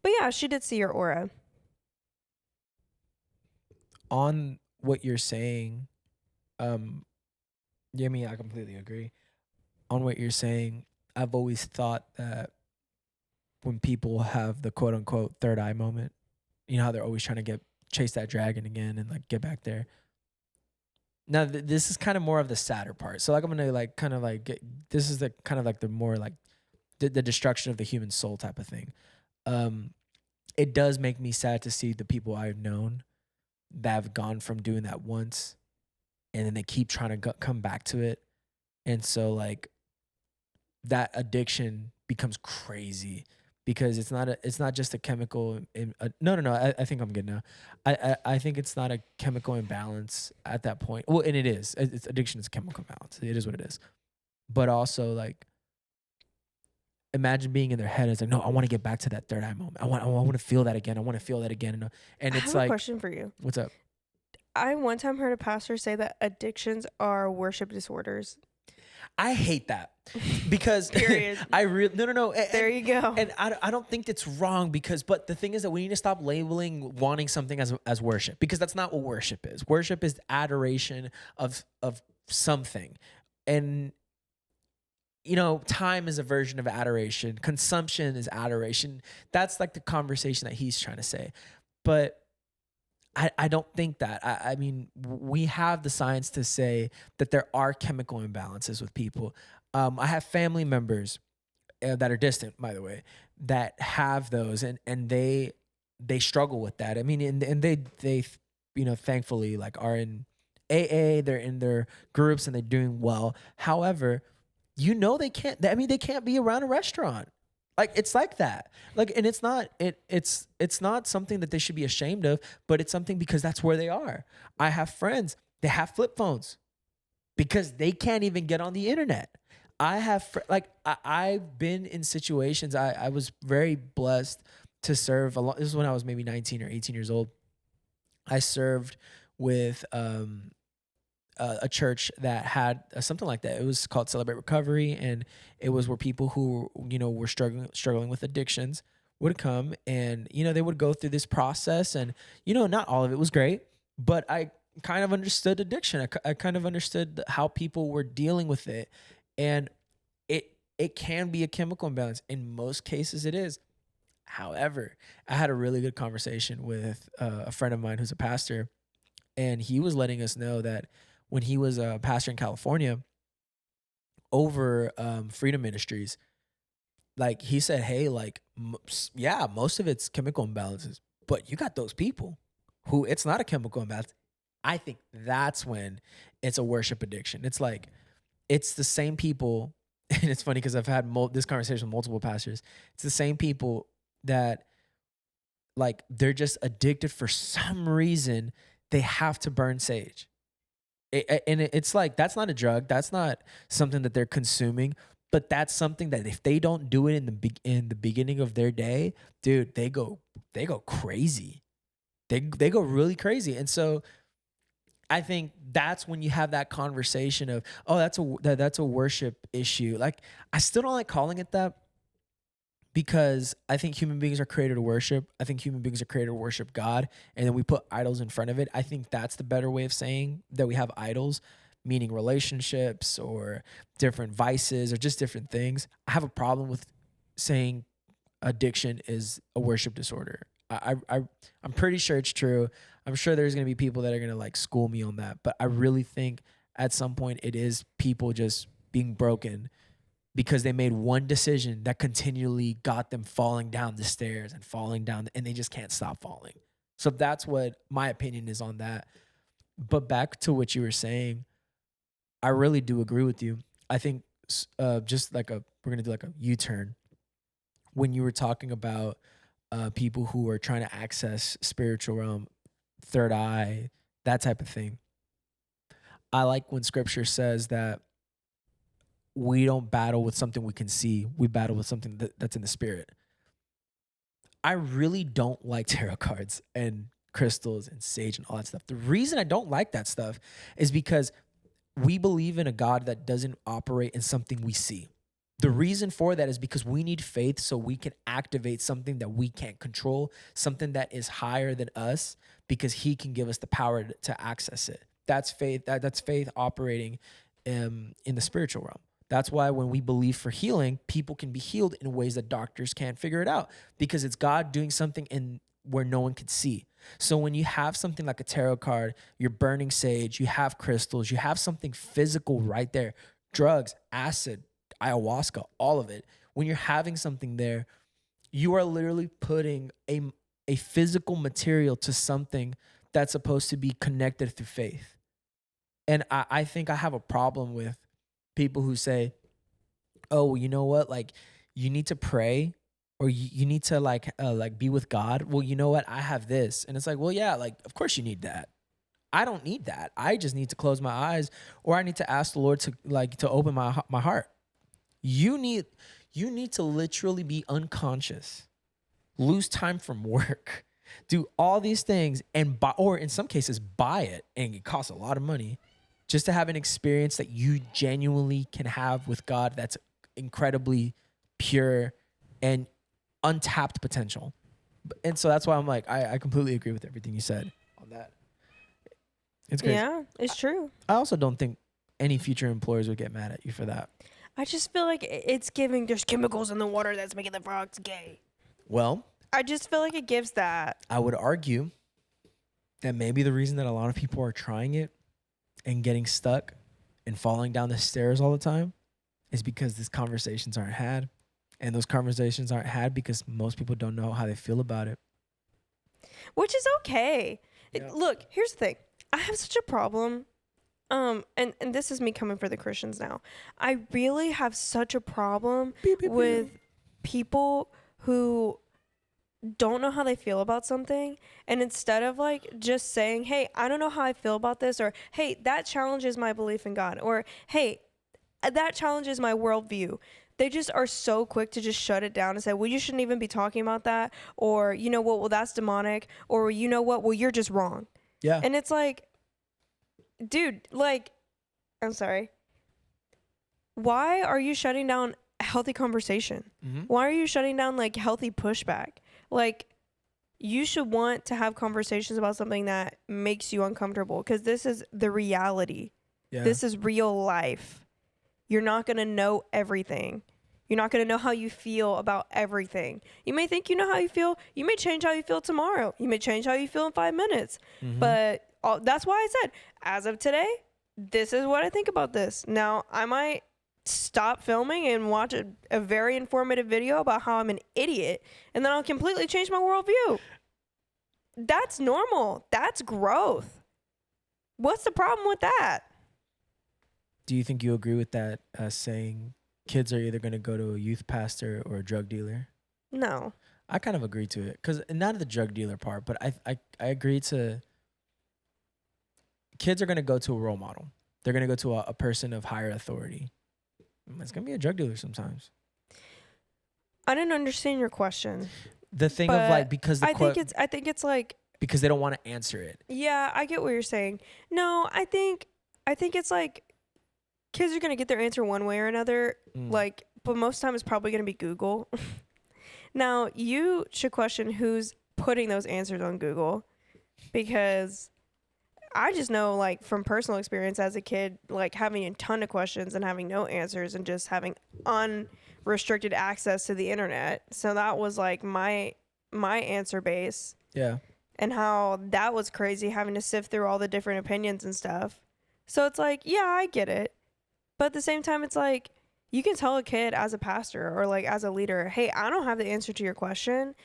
S1: But yeah, she did see your aura.
S2: On what you're saying, I completely agree. On what you're saying, I've always thought that when people have the quote unquote third eye moment, you know how they're always trying to chase that dragon again and like get back there. Now this is kind of more of the sadder part. So like I'm gonna like kind of like this is the kind of like the more like the destruction of the human soul type of thing. It does make me sad to see the people I've known that have gone from doing that once and then they keep trying to come back to it. And so like that addiction becomes crazy because it's not just a chemical no, I think I'm good now. I think it's not a chemical imbalance at that point. Well, and it is. It's addiction is a chemical imbalance. It is what it is. But also like imagine being in their head. It's like, no, I want to get back to that third eye moment. I want to feel that again. I want to feel that again. And
S1: I
S2: it's
S1: have a
S2: like,
S1: question for you.
S2: what's up?
S1: I one time heard a pastor say that addictions are worship disorders.
S2: I hate that because
S1: Period.
S2: I really no.
S1: There you go.
S2: And I don't think it's wrong because, but the thing is that we need to stop labeling wanting something as worship, because that's not what worship is. Worship is adoration of something, and you know, time is a version of adoration. Consumption is adoration. That's like the conversation that he's trying to say, but I don't think that. I mean, we have the science to say that there are chemical imbalances with people. I have family members that are distant, by the way, that have those, and they struggle with that. I mean, and they you know, thankfully like are in AA, they're in their groups and they're doing well. However, you know, they can't. I mean, they can't be around a restaurant. Like it's like that. Like, and it's not something that they should be ashamed of, but it's something because that's where they are. I have friends, they have flip phones because they can't even get on the internet. I have I've been in situations. I was very blessed to serve a lot. This is when I was maybe 19 or 18 years old. I served with a church that had something like that. It was called Celebrate Recovery, and it was where people who, you know, were struggling with addictions would come, and you know, they would go through this process, and you know, not all of it was great, but I kind of understood addiction. I kind of understood how people were dealing with it, and it can be a chemical imbalance. In most cases, it is. However, I had a really good conversation with a friend of mine who's a pastor, and he was letting us know that when he was a pastor in California over Freedom Ministries, like he said, hey, like, yeah, most of it's chemical imbalances, but you got those people who it's not a chemical imbalance. I think that's when it's a worship addiction. It's like, it's the same people. And it's funny because I've had this conversation with multiple pastors. It's the same people that like, they're just addicted for some reason. They have to burn sage. It's like, that's not a drug. That's not something that they're consuming. But that's something that if they don't do it in the beginning of their day, dude, they go crazy. They go really crazy. And so I think that's when you have that conversation of, oh, that's a worship issue. Like, I still don't like calling it that, because I think human beings are created to worship. I think human beings are created to worship God, and then we put idols in front of it. I think that's the better way of saying that we have idols, meaning relationships or different vices or just different things. I have a problem with saying addiction is a worship disorder. I'm pretty sure it's true. I'm sure there's gonna be people that are gonna like school me on that, but I really think at some point it is people just being broken because they made one decision that continually got them falling down the stairs and falling down, and they just can't stop falling. So that's what my opinion is on that. But back to what you were saying, I really do agree with you. I think just like we're gonna do like a U-turn when you were talking about people who are trying to access spiritual realm, third eye, that type of thing. I like when scripture says that we don't battle with something we can see. We battle with something that's in the spirit. I really don't like tarot cards and crystals and sage and all that stuff. The reason I don't like that stuff is because we believe in a God that doesn't operate in something we see. The reason for that is because we need faith so we can activate something that we can't control, something that is higher than us, because he can give us the power to access it. That's faith. That's faith operating in the spiritual realm. That's why when we believe for healing, people can be healed in ways that doctors can't figure it out, because it's God doing something in where no one could see. So when you have something like a tarot card, you're burning sage, you have crystals, you have something physical right there, drugs, acid, ayahuasca, all of it. When you're having something there, you are literally putting a physical material to something that's supposed to be connected through faith. And I think I have a problem with people who say, oh, well, you know what? Like, you need to pray, or you need to like be with God. Well, you know what? I have this. And it's like, well, yeah, like, of course you need that. I don't need that. I just need to close my eyes, or I need to ask the Lord to open my heart. You need to literally be unconscious, lose time from work, do all these things, and buy, or in some cases buy it, and it costs a lot of money just to have an experience that you genuinely can have with God that's incredibly pure and untapped potential. And so that's why I'm like, I completely agree with everything you said on that. It's crazy.
S1: Yeah, it's true.
S2: I also don't think any future employers would get mad at you for that.
S1: I just feel like it's giving, there's chemicals in the water that's making the frogs gay.
S2: Well,
S1: I just feel like it gives that.
S2: I would argue that maybe the reason that a lot of people are trying it and getting stuck and falling down the stairs all the time is because these conversations aren't had. And those conversations aren't had because most people don't know how they feel about it.
S1: Which is okay.
S2: Yeah.
S1: Look, here's the thing. I have such a problem. And this is me coming for the Christians now. I really have such a problem with people who don't know how they feel about something, and instead of like just saying, hey, I don't know how I feel about this, or hey, that challenges my belief in God, or hey, that challenges my worldview, they just are so quick to just shut it down and say, well, you shouldn't even be talking about that, or you know what, well, that's demonic, or you know what, well, you're just wrong.
S2: Yeah.
S1: And it's like, dude, like, I'm sorry, why are you shutting down healthy conversation?
S2: Mm-hmm.
S1: Why are you shutting down like healthy pushback? Like, you should want to have conversations about something that makes you uncomfortable, because this is the reality.
S2: Yeah.
S1: This is real life. You're not going to know everything. You're not going to know how you feel about everything. You may think you know how you feel. You may change how you feel tomorrow. You may change how you feel in 5 minutes.
S2: Mm-hmm.
S1: But that's why I said, as of today, this is what I think about this. Now, I might stop filming and watch a very informative video about how I'm an idiot, and then I'll completely change my worldview. That's normal. That's growth. What's the problem with that?
S2: Do you think you agree with that saying kids are either going to go to a youth pastor or a drug dealer?
S1: No.
S2: I kind of agree to it, because not the drug dealer part, but I agree to kids are going to go to a role model. They're going to go to a person of higher authority. It's going to be a drug dealer sometimes.
S1: I didn't understand your question.
S2: The thing of like, because
S1: I think it's like,
S2: because they don't want to answer it.
S1: yeah, I get what you're saying. No, I think it's like kids are going to get their answer one way or another. Like, but most time it's probably going to be Google. Now, you should question who's putting those answers on Google, because I just know, like, from personal experience as a kid, like having a ton of questions and having no answers and just having unrestricted access to the internet. So that was like my answer base.
S2: Yeah.
S1: And how that was crazy, having to sift through all the different opinions and stuff. So it's like, yeah, I get it. But at the same time, it's like, you can tell a kid as a pastor or like as a leader, hey, I don't have the answer to your question.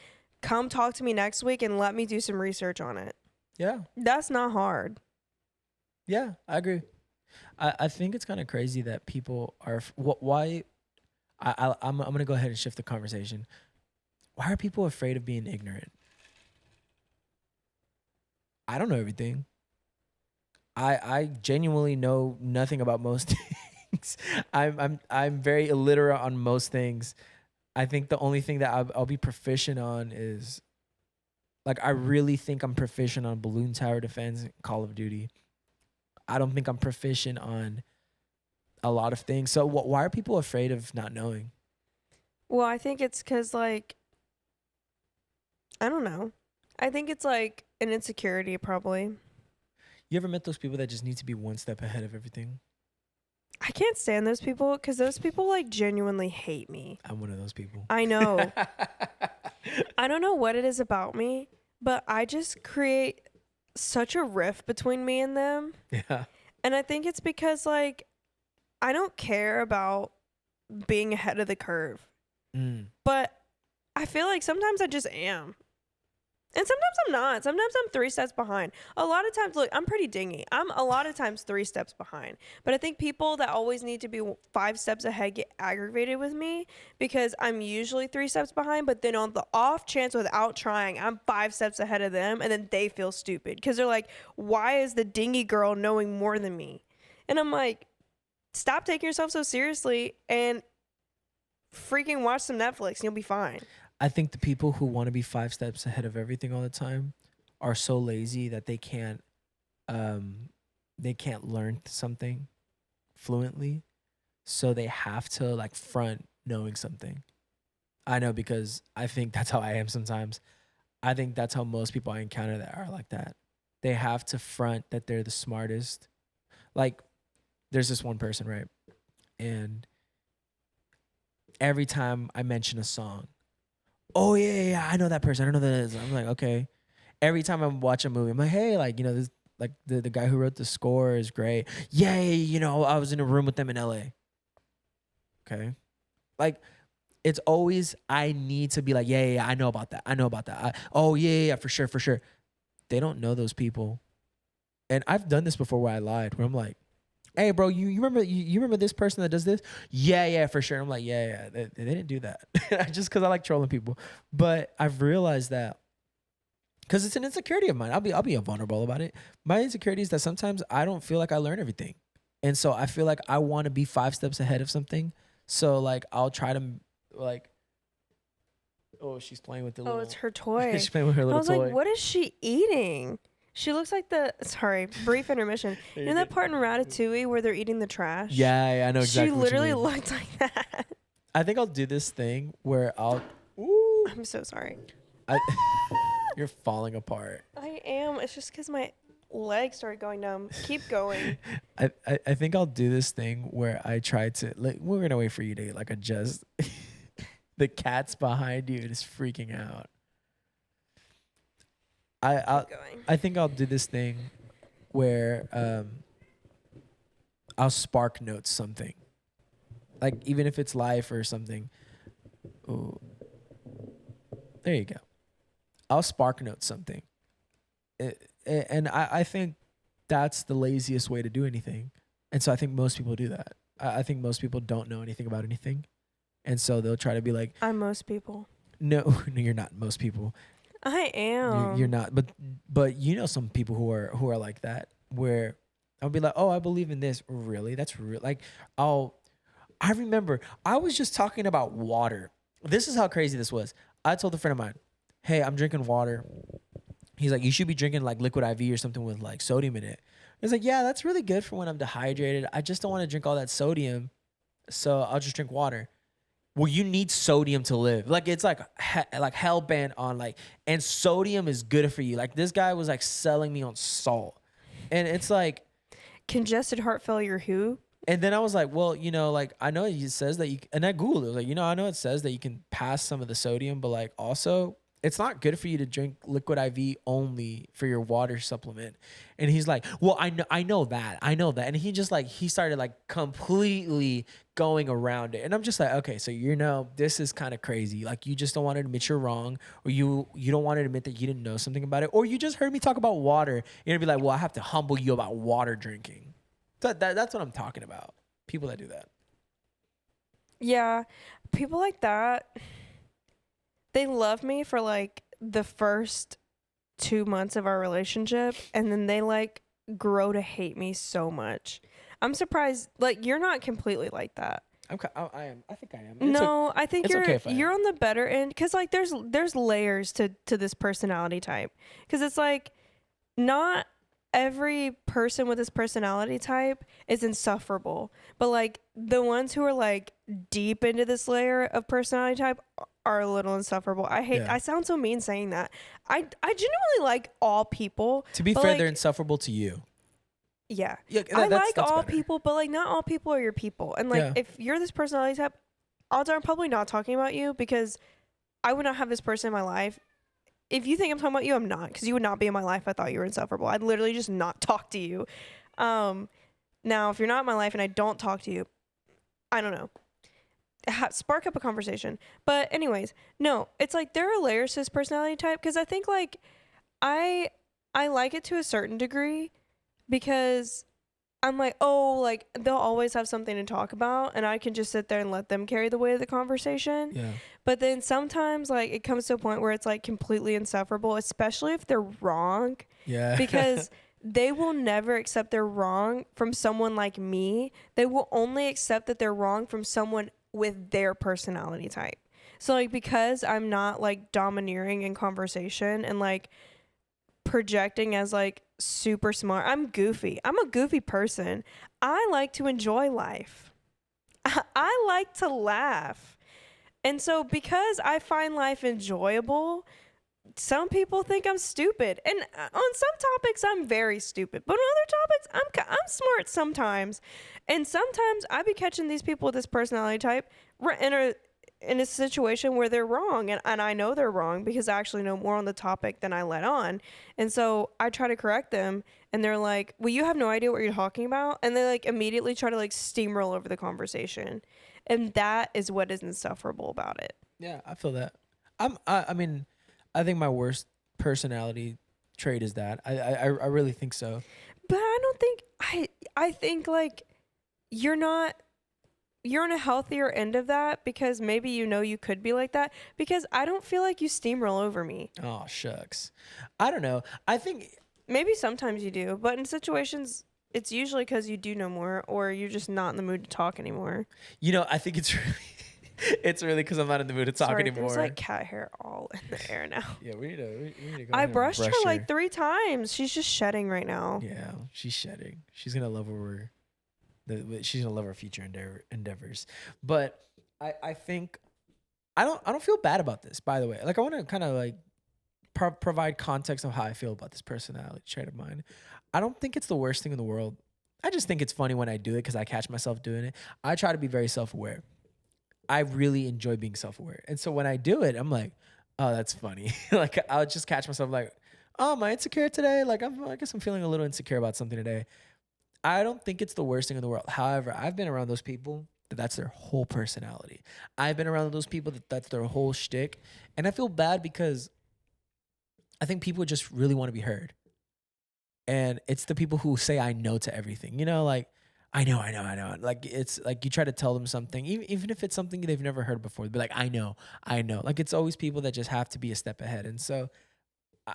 S1: Come talk to me next week and let me do some research on it.
S2: Yeah.
S1: That's not hard.
S2: Yeah, I agree. I think it's kind of crazy that people are, why, I'm going to go ahead and shift the conversation. Why are people afraid of being ignorant? I don't know everything. I genuinely know nothing about most things. I'm very illiterate on most things. I think the only thing that I'll be proficient on is, like, I really think I'm proficient on balloon tower defense and Call of Duty. I don't think I'm proficient on a lot of things. So why are people afraid of not knowing?
S1: Well, I think it's because, like, I don't know. I think it's like an insecurity, probably.
S2: You ever met those people that just need to be one step ahead of everything?
S1: I can't stand those people, because those people, like, genuinely hate me.
S2: I'm one of those people.
S1: I know. I don't know what it is about me, but I just create such a rift between me and them.
S2: Yeah.
S1: And I think it's because, like, I don't care about being ahead of the curve. But I feel like sometimes I just am. And sometimes I'm not. Sometimes I'm 3 steps behind. A lot of times, look, I'm pretty dingy. I'm a lot of times 3 steps behind. But I think people that always need to be 5 steps ahead get aggravated with me because I'm usually 3 steps behind. But then on the off chance without trying, I'm 5 steps ahead of them. And then they feel stupid because they're like, why is the dingy girl knowing more than me? And I'm like, stop taking yourself so seriously and freaking watch some Netflix and you'll be fine.
S2: I think the people who want to be 5 steps ahead of everything all the time are so lazy that um they can't learn something fluently, so they have to like front knowing something. I know because I think that's how I am sometimes. I think that's how most people I encounter that are like that. They have to front that they're the smartest. Like there's this one person, right? And every time I mention a song, oh yeah, I know that person. I don't know that is. I'm like, okay. Every time I watch a movie, I'm like, hey, like, this like the guy who wrote the score is great. Yay, I was in a room with them in LA. Okay. Like it's always I need to be like, yeah, I know about that. I know about that. Oh yeah, for sure, for sure. They don't know those people. And I've done this before where I lied, where I'm like, hey bro, you remember you remember this person that does this? Yeah, for sure. I'm like, yeah. They didn't do that. Just because I like trolling people. But I've realized that because it's an insecurity of mine. I'll be vulnerable about it. My insecurity is that sometimes I don't feel like I learn everything. And so I feel like I want to be 5 steps ahead of something. So like I'll try to like, oh, she's playing with the little.
S1: Oh, it's her toy.
S2: She's playing with her
S1: I
S2: little
S1: was
S2: toy.
S1: like, what is she eating? She looks like sorry, brief intermission. You know that part in Ratatouille where they're eating the trash?
S2: Yeah, I know exactly.
S1: She
S2: what you
S1: literally
S2: mean.
S1: looked like that.
S2: I think I'll do this thing where Ooh,
S1: I'm so sorry.
S2: You're falling apart.
S1: I am. It's just because my legs started going numb. Keep going.
S2: I think I'll do this thing where I try to like we're gonna wait for you to like adjust. The cat's behind you and is freaking out. I think I'll do this thing where I'll spark note something. Like even if it's life or something. Ooh. There you go. I'll spark note something. And I think that's the laziest way to do anything. And so I think most people do that. I think most people don't know anything about anything. And so they'll try to be like,
S1: I'm most people.
S2: no, you're not most people.
S1: I am.
S2: You're not. But you know some people who are like that where I'll be like, oh, I believe in this. Really? That's real. Like I remember I was just talking about water. This is how crazy this was. I told a friend of mine, hey, I'm drinking water. He's like, you should be drinking like liquid IV or something with like sodium in it. He's like, yeah, that's really good for when I'm dehydrated. I just don't want to drink all that sodium. So I'll just drink water. Well, you need sodium to live. Like it's like hell bent on like, and sodium is good for you. Like this guy was like selling me on salt. And it's like.
S1: Congested heart failure who?
S2: And then I was like, well, like I know it says that and I Googled it. I was like, I know it says that you can pass some of the sodium, but like also it's not good for you to drink liquid IV only for your water supplement. And he's like, well, I know that. And he just like, he started like completely going around it. And I'm just like, okay, so this is kind of crazy. Like you just don't want to admit you're wrong, or you don't want to admit that you didn't know something about it, or you just heard me talk about water. You're gonna be like, well, I have to humble you about water drinking. So that's what I'm talking about. People that do that.
S1: Yeah. People like that, they love me for like the first 2 months of our relationship, and then they like grow to hate me so much. I'm surprised. Like you're not completely like that.
S2: I am. I think I am.
S1: No, I think you're
S2: am.
S1: on the better end because like there's layers to this personality type, because it's like not every person with this personality type is insufferable, but like the ones who are like deep into this layer of personality type are a little insufferable. I sound so mean saying that. I genuinely like all people.
S2: To be fair,
S1: like,
S2: they're insufferable to you.
S1: Yeah.
S2: I
S1: like all
S2: better.
S1: people, but like not all people are your people. And like if you're this personality type, odds are I'm probably not talking about you, because I would not have this person in my life. If you think I'm talking about you, I'm not, because you would not be in my life if I thought you were insufferable. I'd literally just not talk to you. Now, if you're not in my life and I don't talk to you, I don't know. spark up a conversation. But anyways, no, it's like there are layers to this personality type because I think like I I like it to a certain degree because I'm like, oh, like they'll always have something to talk about and I can just sit there and let them carry the weight of the conversation.
S2: Yeah.
S1: But then sometimes like it comes to a point where it's like completely insufferable, especially if they're wrong,
S2: Yeah.
S1: because they will never accept they're wrong from someone like me. They will only accept that they're wrong from someone with their personality type. So like because I'm not like domineering in conversation and like projecting as like super smart. I'm goofy. I'm a goofy person. I like to enjoy life. I like to laugh. And so because I find life enjoyable, some people think I'm stupid. And on some topics I'm very stupid. But on other topics I'm smart sometimes. And sometimes I be catching these people with this personality type in a situation where they're wrong, and I know they're wrong because I actually know more on the topic than I let on. And so I try to correct them and they're like, well, you have no idea what you're talking about. And they like immediately try to like steamroll over the conversation. And that is what is insufferable about it.
S2: Yeah, I feel that. I mean, I think my worst personality trait is that. I really think so.
S1: But I don't think I think like you're not you're on a healthier end of that because maybe you know you could be like that because I don't feel like you steamroll over me.
S2: Oh shucks. I don't know. I think
S1: Maybe sometimes you do, but in situations it's usually because you do know more or you're just not in the mood to talk anymore.
S2: I think it's really it's really because I'm not in the mood to talk
S1: Sorry,
S2: anymore.
S1: there's like cat hair all in the air now.
S2: Yeah, we need to go
S1: I
S2: ahead and
S1: brushed her
S2: brush
S1: like 3 times. She's just shedding right now.
S2: Yeah, she's shedding. She's gonna love she's gonna love our future endeavors. But I think I don't feel bad about this. By the way, like I want to kind of like provide context of how I feel about this personality trait of mine. I don't think it's the worst thing in the world. I just think it's funny when I do it because I catch myself doing it. I try to be very self aware. I really enjoy being self aware, and so when I do it, I'm like, oh, that's funny. Like I'll just catch myself like, oh, am I insecure today? Like I guess I'm feeling a little insecure about something today. I don't think it's the worst thing in the world. However, I've been around those people that's their whole personality. I've been around those people that's their whole shtick. And I feel bad because I think people just really want to be heard. And it's the people who say I know to everything. Like I know. Like it's like you try to tell them something, even if it's something they've never heard before. Be like, I know. Like it's always people that just have to be a step ahead. And so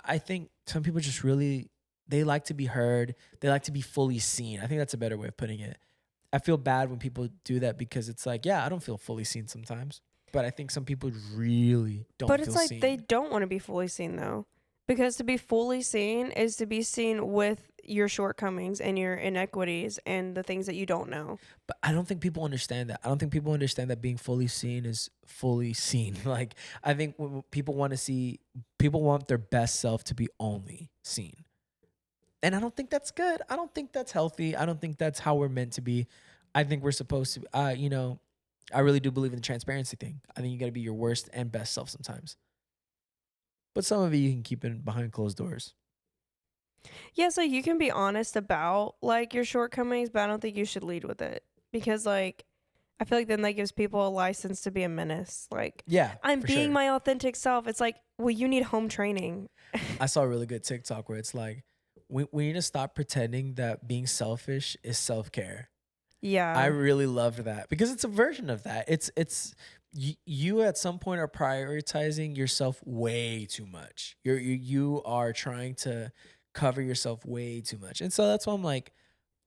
S2: I think some people just really they like to be heard. They like to be fully seen. I think that's a better way of putting it. I feel bad when people do that because it's like, yeah, I don't feel fully seen sometimes. But I think some people really don't
S1: But
S2: feel
S1: it's like
S2: seen.
S1: they don't want to be fully seen though. Because to be fully seen is to be seen with your shortcomings and your inequities and the things that you don't know.
S2: But I don't think people understand that. I don't think people understand that being fully seen is fully seen. Like I think when people want their best self to be only seen. And I don't think that's good. I don't think that's healthy. I don't think that's how we're meant to be. I think we're supposed to, I really do believe in the transparency thing. I think you got to be your worst and best self sometimes. But some of it you can keep in behind closed doors.
S1: Yeah, so you can be honest about like your shortcomings, but I don't think you should lead with it because like I feel like then that gives people a license to be a menace. Like
S2: Yeah,
S1: I'm
S2: for
S1: being
S2: sure.
S1: my authentic self. It's like, well, you need home training.
S2: I saw a really good TikTok where it's like, we need to stop pretending that being selfish is self-care. I
S1: Yeah.
S2: really loved that because it's a version of that. You at some point are prioritizing yourself way too much. You are trying to cover yourself way too much, and so that's why I'm like,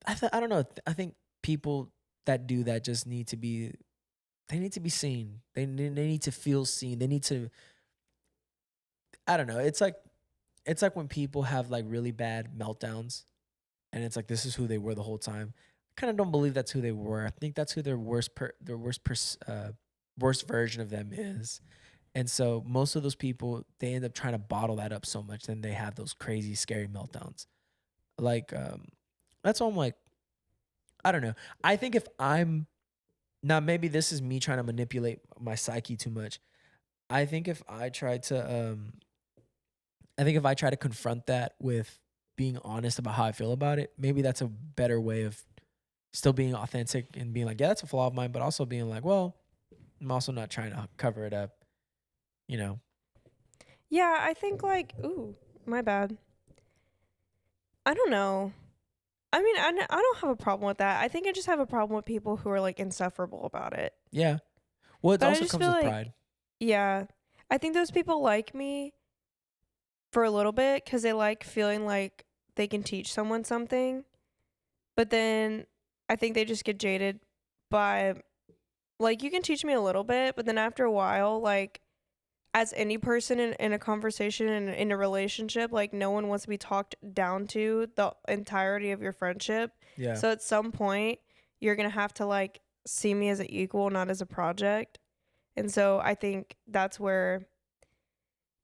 S2: I don't know. I think people that do that just need to be. They need to be seen. They need to feel seen. They need to. I don't know. It's like when people have like really bad meltdowns, and it's like this is who they were the whole time. I kind of don't believe that's who they were. I think that's who worst version of them is. And so most of those people they end up trying to bottle that up so much, then they have those crazy, scary meltdowns. Like that's why I'm like, I don't know. I think if I'm now maybe this is me trying to manipulate my psyche too much. I think if I try to confront that with being honest about how I feel about it, maybe that's a better way of still being authentic and being like, yeah, that's a flaw of mine, but also being like, well, I'm also not trying to cover it up, you know.
S1: Yeah, I think like, ooh, my bad. I don't know. I mean, I don't have a problem with that. I think I just have a problem with people who are like insufferable about it.
S2: Yeah. Well, it
S1: But I
S2: also
S1: just
S2: comes
S1: feel
S2: with
S1: like,
S2: pride.
S1: yeah, I think those people like me for a little bit because they like feeling like they can teach someone something. But then I think they just get jaded by, like, you can teach me a little bit, but then after a while, like, as any person in a conversation and in a relationship, like, no one wants to be talked down to the entirety of your friendship.
S2: Yeah.
S1: So at some point, you're going to have to, like, see me as an equal, not as a project. And so I think that's where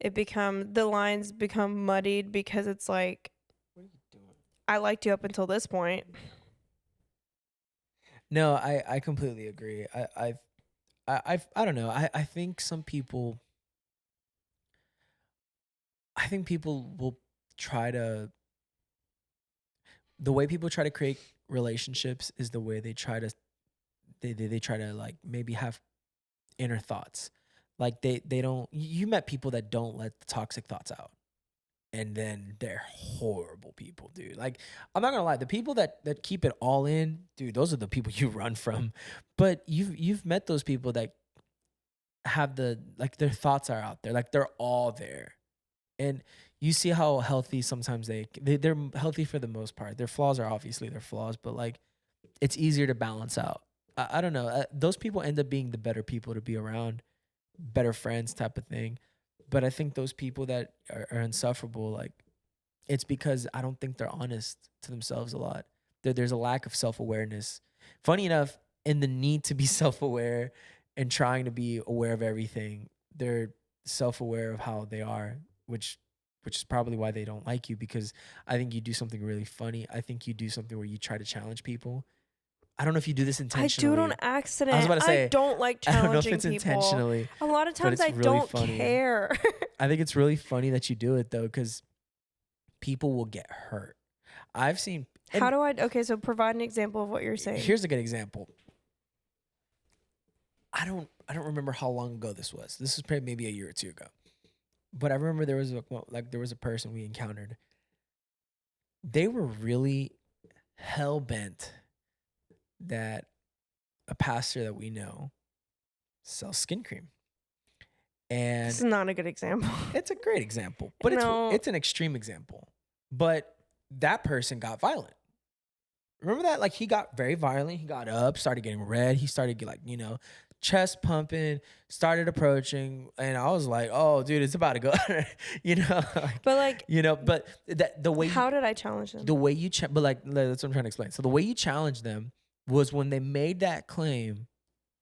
S1: the lines become muddied because it's like,
S2: What are you doing?
S1: I liked you up until this point.
S2: No, I completely agree. I don't know. I think some people, I think people will try to, the way people try to create relationships is the way they try to, they try to like maybe have inner thoughts. Like they don't, you met people that don't let the toxic thoughts out. And then they're horrible people, dude. Like, I'm not gonna lie, the people that keep it all in, dude, those are the people you run from. But you've met those people that have like their thoughts are out there, like they're all there, and you see how healthy sometimes they're healthy for the most part. Their flaws are obviously their flaws, but like it's easier to balance out. I don't know. Those people end up being the better people to be around, better friends type of thing. But I think those people that are insufferable, like it's because I don't think they're honest to themselves a lot. There's a lack of self awareness. Funny enough, in the need to be self aware and trying to be aware of everything, they're self aware of how they are, which is probably why they don't like you, because I think you do something really funny. I think you do something where you try to challenge people. I don't know if you do this
S1: I do it on
S2: intentionally. I was
S1: accident.
S2: about to
S1: I
S2: say,
S1: don't like
S2: I don't know if
S1: challenging
S2: it's
S1: people.
S2: intentionally,
S1: A lot of
S2: but
S1: times
S2: it's
S1: I
S2: really
S1: don't
S2: funny.
S1: care.
S2: I think it's really funny that you do it though, because people will get hurt. I've seen,
S1: How
S2: and
S1: do I? Okay, so provide an example of what you're saying.
S2: here's a good example. I don't remember how long ago this was. This was probably maybe a year or two ago. But I remember there was a person we encountered. They were really hell bent that a pastor that we know sells skin cream.
S1: This
S2: And
S1: is not a good example.
S2: it's a great example, but
S1: No,
S2: it's an extreme example. But that person got violent. Remember that? Like he got very violent. He got up, started getting red. He started like, chest pumping, started approaching. And I was like, oh, dude, it's about to go, like,
S1: but like,
S2: but that
S1: how did I challenge them?
S2: but like, that's what I'm trying to explain. So the way you challenged them was when they made that claim,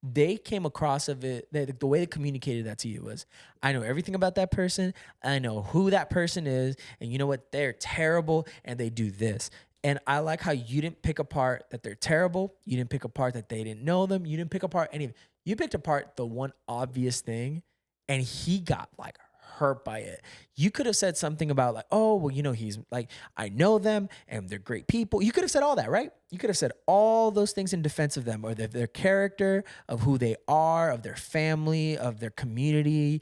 S2: they came across of it, the way they communicated that to you was, I know everything about that person. I know who that person is. And you know what? They're terrible and they do this. And I like how you didn't pick apart that they're terrible. You didn't pick apart that they didn't know them. You didn't pick apart anything. You picked apart the one obvious thing, and he got like hurt by it. You could have said something about like, oh, well, he's like, I know them and they're great people. You could have said all that, right? You could have said all those things in defense of them, or their character, of who they are, of their family, of their community.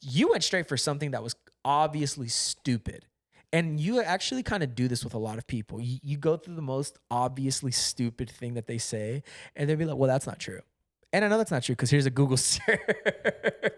S2: You went straight for something that was obviously stupid. And you actually kind of do this with a lot of people. You go through the most obviously stupid thing that they say, and they'll be like, well, that's not true. And I know that's not true because here's a Google search.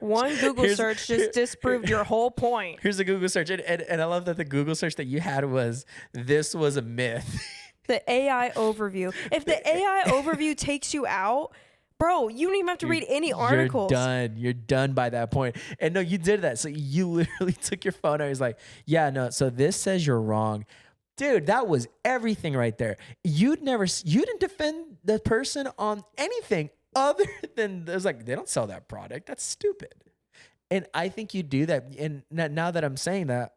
S1: One Google search just disproved your whole point.
S2: Here's a Google search. And I love that the Google search that you had was, this was a myth.
S1: The AI overview. If the AI overview takes you out, bro, you don't even have to read any articles.
S2: You're done. You're done by that point. And no, you did that. So you literally took your phone out. He's like, yeah, no. So this says you're wrong. Dude, that was everything right there. You didn't defend the person on anything other than, it was like, they don't sell that product. That's stupid. And I think you do that. And now that I'm saying that,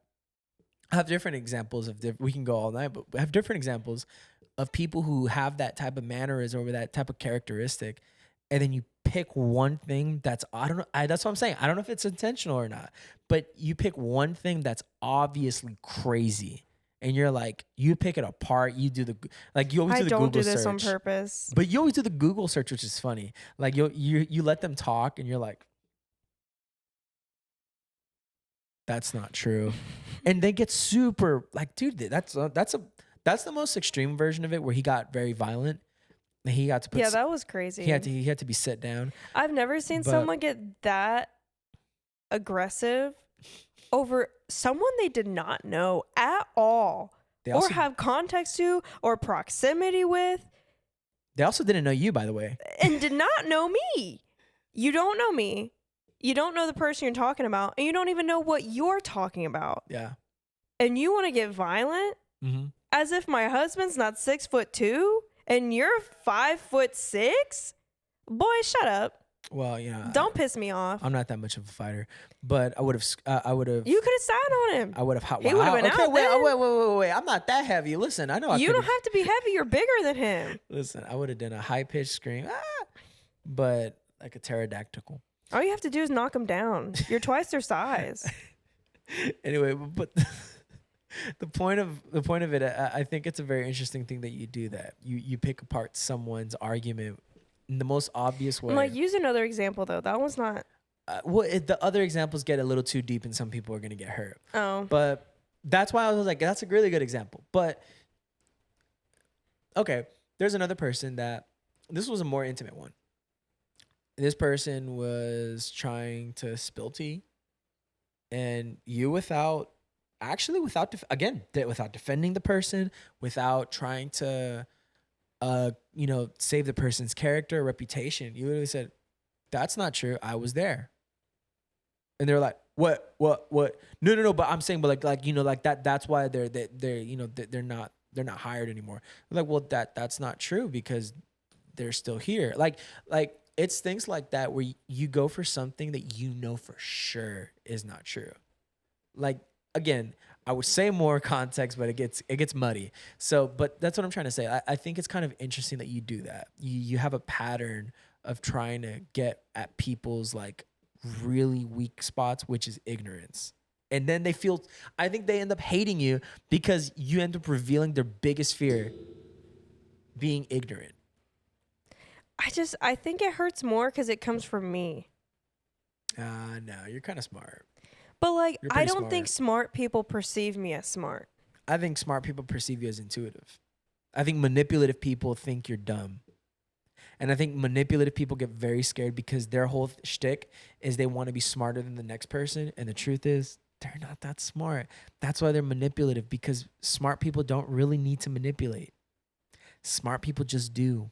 S2: I have different examples we can go all night, but we have different examples of people who have that type of mannerism or that type of characteristic. And then you pick one thing that's, I don't know. That's what I'm saying. I don't know if it's intentional or not, but you pick one thing that's obviously crazy and you're like, you pick it apart. You do you always
S1: I
S2: do the
S1: don't
S2: Google
S1: do this on
S2: search,
S1: purpose.
S2: but you always do the Google search, which is funny. Like you let them talk, and you're like, that's not true, and they get super like, dude, that's the most extreme version of it, where he got very violent. And he got to put
S1: Yeah, that was crazy.
S2: he had to be set down.
S1: I've never seen
S2: But-
S1: someone get that aggressive over someone they did not know at all,
S2: They
S1: or
S2: also
S1: have context to, or proximity with,
S2: they also didn't know you, by the way.
S1: and did not know me. You don't know me. You don't know the person you're talking about, and you don't even know what you're talking about.
S2: Yeah.
S1: And you want to get violent
S2: Mm-hmm.
S1: as if my husband's not 6'2" and you're 5'6"? Boy, shut up.
S2: Well, you know,
S1: Don't piss me off.
S2: I'm not that much of a fighter, but I would have.
S1: You could have sat on him.
S2: I would have.
S1: He would've been out there.
S2: Wait. I'm not that heavy. Listen, I know.
S1: You don't have to be heavy. You're bigger than him.
S2: Listen, I would have done a high pitched scream, but like a pterodactyl.
S1: All you have to do is knock him down. You're twice their size.
S2: Anyway, but the point of it, I think it's a very interesting thing that you do that. You pick apart someone's argument in the most obvious way.
S1: Like, use another example, though. That was not.
S2: The other examples get a little too deep, and some people are gonna get hurt.
S1: Oh.
S2: But that's why I was like, that's a really good example. But okay, there's another person that this was a more intimate one. This person was trying to spill tea, and you without defending the person, without trying to save the person's character or reputation, you literally said, that's not true. I was there. And they're like, what? No. But I'm saying, but that's why they're not hired anymore. They're like, well, that's not true because they're still here. Like it's things like that where you go for something that you know for sure is not true. Like, again, I would say more context, but it gets muddy. So, but that's what I'm trying to say. I think it's kind of interesting that you do that. You have a pattern of trying to get at people's like really weak spots, which is ignorance. And then I think they end up hating you because you end up revealing their biggest fear, being ignorant.
S1: I think it hurts more because it comes from me.
S2: No, you're kind of smart.
S1: But like,
S2: You're
S1: I
S2: pretty
S1: don't
S2: smart.
S1: think smart people perceive me as smart.
S2: I think smart people perceive you as intuitive. I think manipulative people think you're dumb. And I think manipulative people get very scared because their whole shtick is they want to be smarter than the next person. And the truth is, they're not that smart. That's why they're manipulative, because smart people don't really need to manipulate. Smart people just do.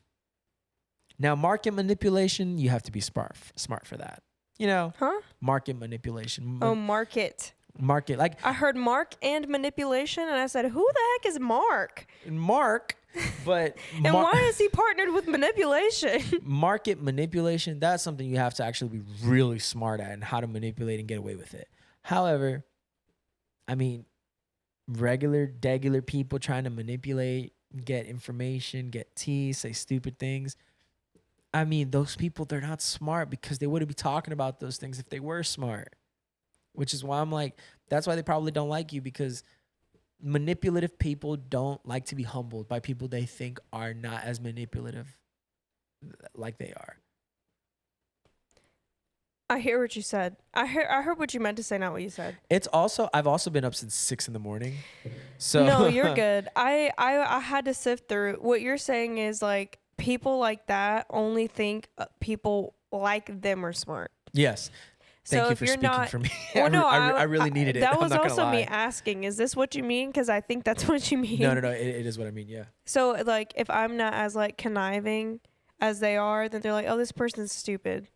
S2: Now, market manipulation, you have to be smart for that. You know, market manipulation.
S1: Oh, market.
S2: Market. Like,
S1: I heard Mark and manipulation, and I said, who the heck is Mark?
S2: Mark, but
S1: And why is he partnered with manipulation?
S2: market manipulation, that's something you have to actually be really smart at, and how to manipulate and get away with it. However, I mean, degular people trying to manipulate, get information, get tea, say stupid things. I mean, those people, they're not smart because they wouldn't be talking about those things if they were smart. Which is why I'm like, that's why they probably don't like you, because manipulative people don't like to be humbled by people they think are not as manipulative like they are.
S1: I hear what you said. I heard what you meant to say, not what you said.
S2: I've also been up since 6 a.m. So
S1: No, you're good. I had to sift through. What you're saying is like, people like that only think people like them are smart.
S2: Yes. Thank you for speaking for me.
S1: Well, no,
S2: I really needed it.
S1: That was
S2: I'm not
S1: also
S2: gonna
S1: me
S2: lie.
S1: asking, is this what you mean? Because I think that's what you mean.
S2: No. It is what I mean. Yeah.
S1: So like, if I'm not as like conniving as they are, then they're like, oh, this person's stupid.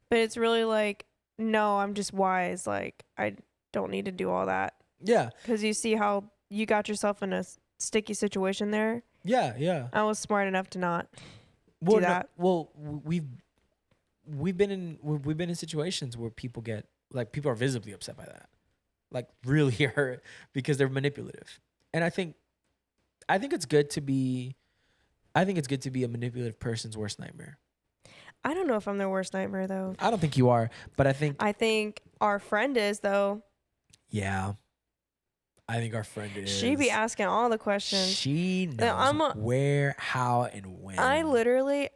S1: But it's really like, no, I'm just wise. Like, I don't need to do all that.
S2: Yeah.
S1: Because you see how you got yourself in a sticky situation there.
S2: Yeah.
S1: I was smart enough to not do that.
S2: We've been in situations where people are visibly upset by that, like really hurt because they're manipulative. And I think it's good to be a manipulative person's worst nightmare.
S1: I don't know if I'm their worst nightmare though.
S2: I don't think you are, but I think
S1: our friend is though.
S2: Yeah. I think our friend is.
S1: She be asking all the questions.
S2: She knows where, how, and when.
S1: I literally,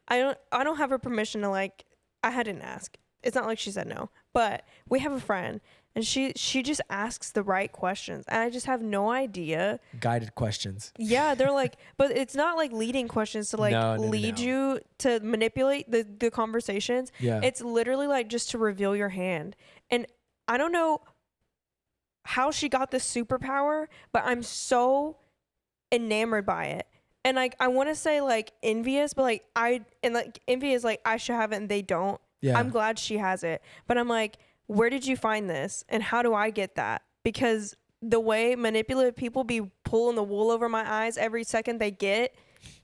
S1: I don't have her permission to like. I didn't ask. It's not like she said no, but we have a friend, and she just asks the right questions, and I just have no idea.
S2: Guided questions.
S1: Yeah, they're like, but it's not like leading questions to like lead you to manipulate the conversations.
S2: Yeah,
S1: it's literally like just to reveal your hand, and I don't know how she got this superpower, but I'm so enamored by it. And like I want to say like envious, but like envy is like I should have it and they don't.
S2: Yeah.
S1: I'm glad she has it, but I'm like, where did you find this, and how do I get that? Because the way manipulative people be pulling the wool over my eyes every second they get,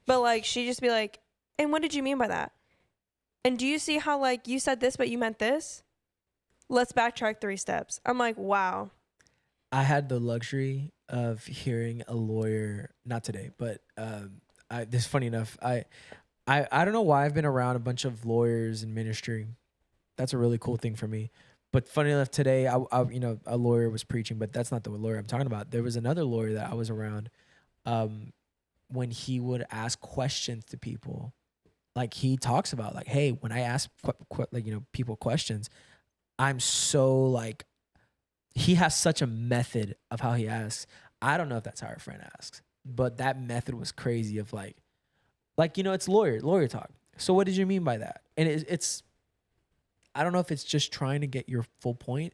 S1: but like she just be like, and what did you mean by that? And do you see how like you said this, but you meant this? Let's backtrack 3 steps. I'm like, wow.
S2: I had the luxury of hearing a lawyer, not today, but this funny enough, I don't know why I've been around a bunch of lawyers in ministry. That's a really cool thing for me. But funny enough, today, I a lawyer was preaching, but that's not the lawyer I'm talking about. There was another lawyer that I was around when he would ask questions to people. Like he talks about like, hey, when I ask people questions, I'm so like, he has such a method of how he asks. I don't know if that's how our friend asks, but that method was crazy of like, it's lawyer talk. So what did you mean by that? And it's, I don't know if it's just trying to get your full point.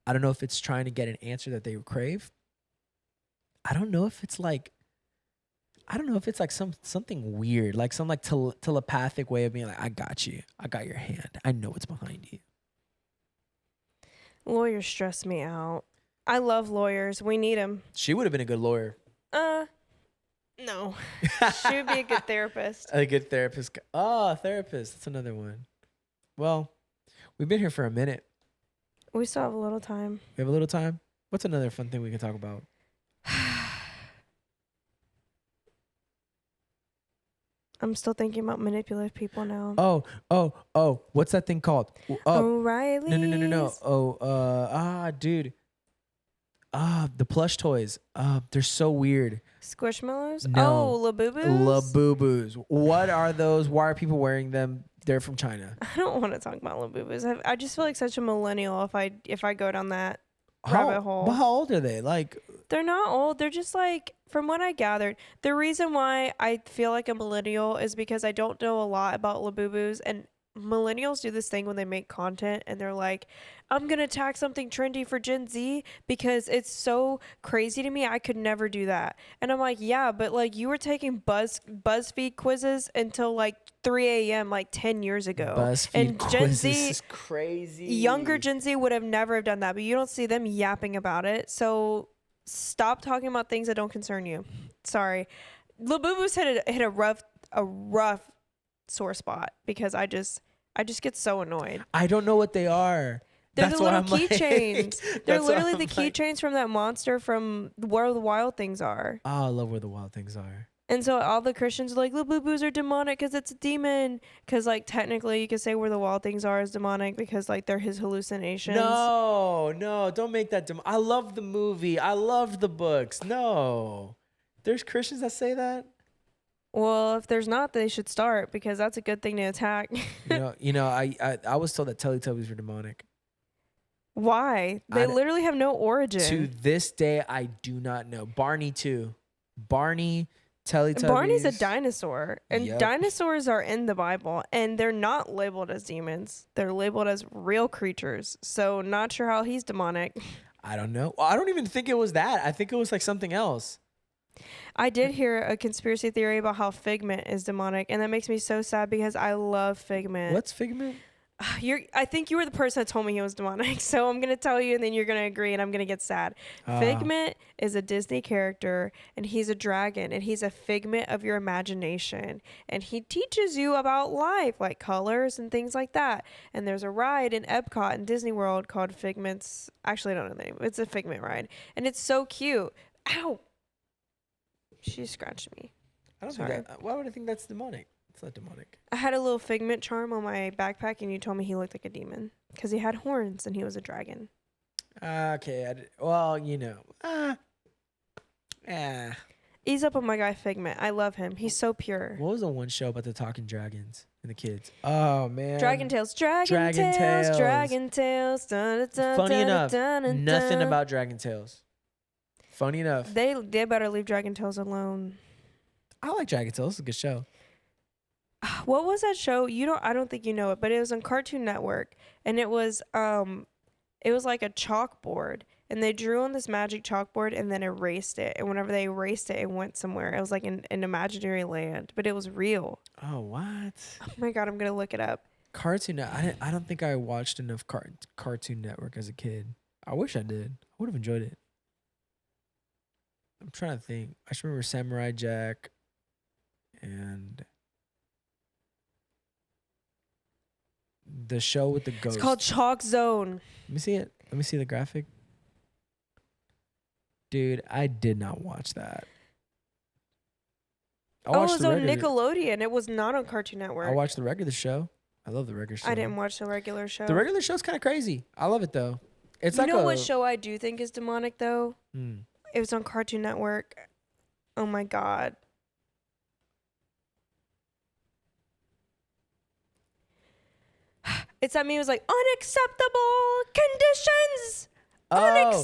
S2: I don't know if it's trying to get an answer that they crave. I don't know if it's like something weird, like some like telepathic way of being like, I got you. I got your hand. I know what's behind you.
S1: Lawyers stress me out. I love lawyers. We need them.
S2: She would have been a good lawyer.
S1: No. She would be a good therapist.
S2: A good therapist. Oh, therapist. That's another one. Well, we've been here for a minute.
S1: We still have a little time.
S2: We have a little time? What's another fun thing we can talk about?
S1: I'm still thinking about manipulative people now.
S2: Oh. What's that thing called?
S1: O'Reilly's.
S2: No. Dude. The plush toys. They're so weird.
S1: Squishmallows?
S2: No.
S1: Oh, LABUBUS?
S2: LABUBUS. What are those? Why are people wearing them? They're from China.
S1: I don't want to talk about LABUBUS. I just feel like such a millennial if I go down that rabbit hole.
S2: But how old are they? Like,
S1: they're not old. They're just like, from what I gathered, the reason why I feel like a millennial is because I don't know a lot about LABUBUS, and millennials do this thing when they make content and they're like, I'm gonna tag something trendy for Gen Z because it's so crazy to me. I could never do that. And I'm like, yeah, but like you were taking BuzzFeed quizzes until like 3 a.m. like 10 years ago.
S2: BuzzFeed
S1: and Gen
S2: quizzes
S1: Z
S2: is crazy.
S1: Younger Gen Z would have never have done that, but you don't see them yapping about it. So stop talking about things that don't concern you. Sorry. LABUBUS hit a rough sore spot because I just get so annoyed.
S2: I don't know what they are.
S1: They're
S2: That's
S1: the little
S2: like.
S1: keychains. They're
S2: That's
S1: literally
S2: what
S1: the
S2: I'm like.
S1: keychains from that monster from Where the Wild Things Are.
S2: Oh, I love Where the Wild Things Are.
S1: And so all the Christians are like, LABUBUS are demonic because it's a demon. Because like technically you could say Where the Wild Things Are is demonic because like they're his hallucinations.
S2: No, don't make that I love the movie. I love the books. No. There's Christians that say that?
S1: Well, if there's not, they should start because that's a good thing to attack.
S2: I was told that Teletubbies were demonic.
S1: Why? They literally have no origin.
S2: To this day, I do not know. Barney too. Barney, Teletubbies.
S1: Barney's a dinosaur, and
S2: Yep.
S1: dinosaurs are in the Bible, and they're not labeled as demons. They're labeled as real creatures. So not sure how he's demonic.
S2: I don't know. Well, I don't even think it was that. I think it was like something else.
S1: I did hear a conspiracy theory about how Figment is demonic, and that makes me so sad because I love Figment.
S2: What's Figment?
S1: I think you were the person that told me he was demonic, so I'm gonna tell you, and then you're gonna agree, and I'm gonna get sad. Figment is a Disney character, and he's a dragon, and he's a figment of your imagination, and he teaches you about life, like colors and things like that. And there's a ride in Epcot in Disney World called Figments. Actually, I don't know the name. It's a Figment ride, and it's so cute. Ow! She scratched me.
S2: I don't think that. Why would I think that's demonic? It's not demonic.
S1: I had a little Figment charm on my backpack, and you told me he looked like a demon because he had horns and he was a dragon.
S2: Okay. Well, Yeah.
S1: Ease up on my guy Figment. I love him. He's so pure.
S2: What was the one show about the talking dragons and the kids? Oh man.
S1: Dragon Tales, Dragon
S2: Dragon
S1: Tales,
S2: Tales.
S1: Dragon Tales. Dun, dun,
S2: Funny
S1: dun,
S2: enough,
S1: dun, dun,
S2: nothing
S1: dun.
S2: about Dragon Tales. Funny enough.
S1: They better leave Dragon Tales alone.
S2: I like Dragon Tales. It's a good show.
S1: What was that show? I don't think you know it, but it was on Cartoon Network, and it was like a chalkboard, and they drew on this magic chalkboard and then erased it. And whenever they erased it, it went somewhere. It was like an imaginary land, but it was real.
S2: Oh, what?
S1: Oh my God, I'm gonna look it up.
S2: Cartoon. I don't think I watched enough Cartoon Network as a kid. I wish I did. I would have enjoyed it. I'm trying to think. I just remember Samurai Jack and the show with the ghost.
S1: It's called Chalk Zone.
S2: Let me see it. Let me see the graphic. Dude, I did not watch that. I
S1: Oh, it
S2: watched
S1: was
S2: the
S1: on
S2: regular.
S1: Nickelodeon. It was not on Cartoon Network.
S2: I watched the regular show. I love the regular show.
S1: I didn't watch the regular show.
S2: The regular show's kind of crazy. I love it though. It's
S1: You
S2: like
S1: know what show I do think is demonic though?
S2: Hmm.
S1: It was on Cartoon Network. Oh my God. It's that meme. It was like unacceptable conditions. Unacceptable.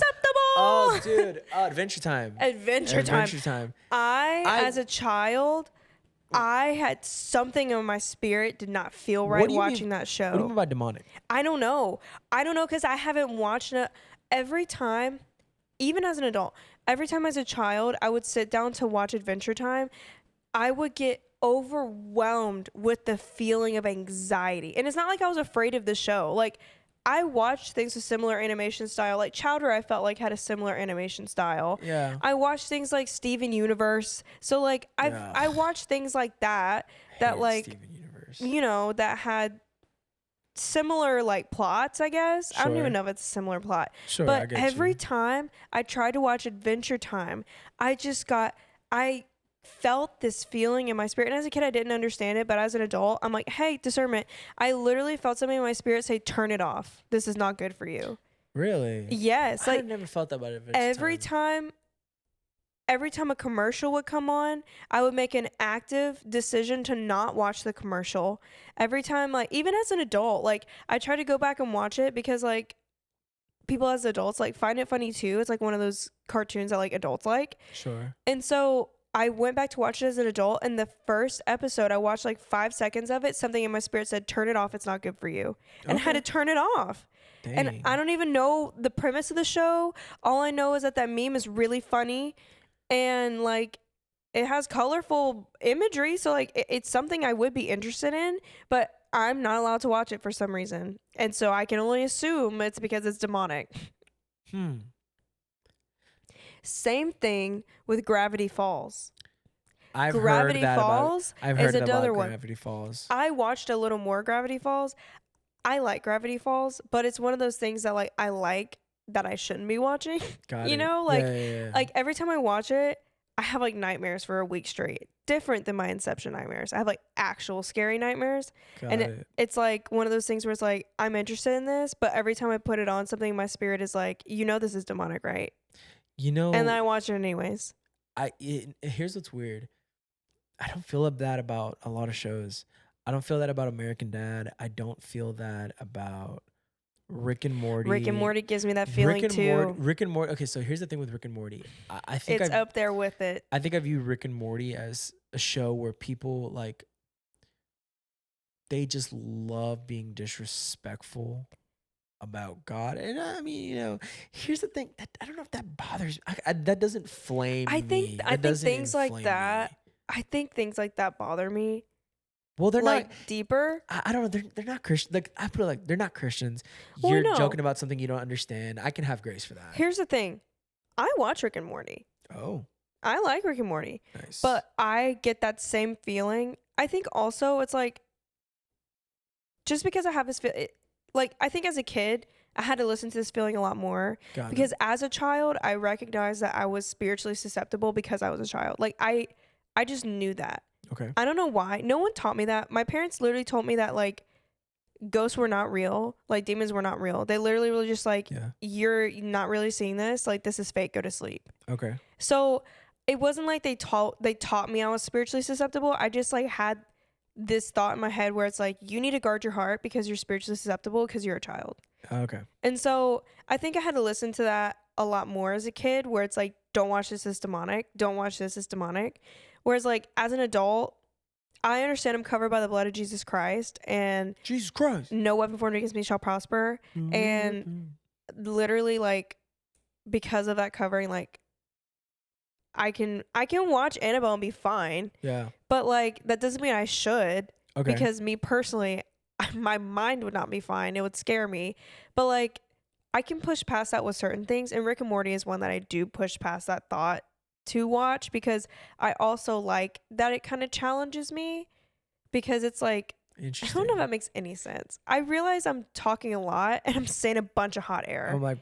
S2: Oh, dude. Adventure Time.
S1: Adventure Time.
S2: Adventure Time.
S1: I, as a child, I had something in my spirit did not feel
S2: What
S1: right
S2: do you
S1: watching
S2: mean-
S1: that show.
S2: What do you mean by demonic?
S1: I don't know because I haven't watched it. Every time, even as an adult, every time as a child, I would sit down to watch Adventure Time. I would get overwhelmed with the feeling of anxiety. And it's not like I was afraid of the show. Like, I watched things with similar animation style. Like Chowder, I felt like had a similar animation style.
S2: Yeah.
S1: I watched things like Steven Universe. So like I watched things like that
S2: Hate
S1: like
S2: Steven Universe.
S1: you know that had similar like plots, I guess. I don't
S2: Sure.
S1: even know if it's a similar plot.
S2: Sure, I
S1: But
S2: get
S1: every
S2: you.
S1: time I tried to watch Adventure Time, I felt this feeling in my spirit. And as a kid, I didn't understand it. But as an adult, I'm like, hey, discernment. I literally felt something in my spirit say, turn it off. This is not good for you.
S2: Really?
S1: Yes.
S2: I
S1: Like
S2: never felt that about Adventure
S1: every time a commercial would come on, I would make an active decision to not watch the commercial. Every time, like, even as an adult, like, I try to go back and watch it because, like, people as adults, like, find it funny too. It's, like, one of those cartoons that, like, adults like.
S2: Sure.
S1: And so I went back to watch it as an adult, and the first episode, I watched, like, 5 seconds of it. Something in my spirit said, turn it off. It's not good for you. And I had to turn it off.
S2: Dang.
S1: And I don't even know the premise of the show. All I know is that meme is really funny. And like it has colorful imagery, so like it's something I would be interested in, but I'm not allowed to watch it for some reason, and so I can only assume it's because it's demonic. Same thing with Gravity Falls.
S2: I've
S1: Gravity
S2: heard that
S1: Falls
S2: about, I've heard
S1: is
S2: that
S1: another
S2: about
S1: one.
S2: Gravity Falls.
S1: I watched a little more Gravity Falls. I like Gravity Falls, but it's one of those things that like I like that I shouldn't be watching.
S2: Got
S1: You
S2: it.
S1: know, like
S2: Yeah.
S1: like every time I watch it, I have like nightmares for a week straight. Different than my Inception nightmares. I have like actual scary nightmares.
S2: Got
S1: And
S2: it.
S1: it's like one of those things where it's like I'm interested in this, but every time I put it on, something in my spirit is like, you know, this is demonic, right?
S2: You know,
S1: And then I watch it anyways.
S2: Here's what's weird. I don't feel that about a lot of shows. I don't feel that about American Dad. I don't feel that about Rick and Morty.
S1: Rick and Morty gives me that feeling too.
S2: Rick and Morty. Okay, so here's the thing with Rick and Morty. I think
S1: It's up there with it.
S2: I think I view Rick and Morty as a show where people like they just love being disrespectful about God. And I mean, you know, here's the thing. That I don't know if that bothers me. That doesn't flame
S1: I
S2: me.
S1: think
S2: That doesn't
S1: things like
S2: inflame
S1: that.
S2: me.
S1: I think things like that bother me.
S2: Well, they're
S1: like
S2: not.
S1: deeper.
S2: I don't know. They're not Christian. Like I put it like they're not Christians.
S1: Well,
S2: You're
S1: no.
S2: joking about something you don't understand. I can have grace for that.
S1: Here's the thing. I watch Rick and Morty.
S2: Oh,
S1: I like Rick and Morty.
S2: nice.
S1: But I get that same feeling. I think also it's like just because I have this like I think as a kid I had to listen to this feeling a lot more
S2: Got it.
S1: because as a child I recognized that I was spiritually susceptible because I was a child. Like I just knew that.
S2: Okay.
S1: I don't know why. No one taught me that. My parents literally told me that like ghosts were not real, like demons were not real. They literally were just like,
S2: Yeah.
S1: you're not really seeing this. Like this is fake. Go to sleep.
S2: Okay.
S1: So it wasn't like they taught me I was spiritually susceptible. I just like had this thought in my head where it's like, you need to guard your heart because you're spiritually susceptible because you're a child.
S2: Okay.
S1: And so I think I had to listen to that a lot more as a kid, where it's like, don't watch this, it's demonic. Don't watch this, it's demonic. Whereas like as an adult, I understand I'm covered by the blood of Jesus Christ, and
S2: Jesus Christ.
S1: no weapon formed against me shall prosper. And literally, like, because of that covering, like, I can watch Annabelle and be fine.
S2: Yeah.
S1: But like that doesn't mean I should.
S2: Okay.
S1: Because me personally, my mind would not be fine. It would scare me. But like I can push past that with certain things, and Rick and Morty is one that I do push past that thought to watch, because I also like that it kind of challenges me, because it's like, I don't know if that makes any sense. I realize I'm talking a lot and I'm saying a bunch of hot air.
S2: I'm like,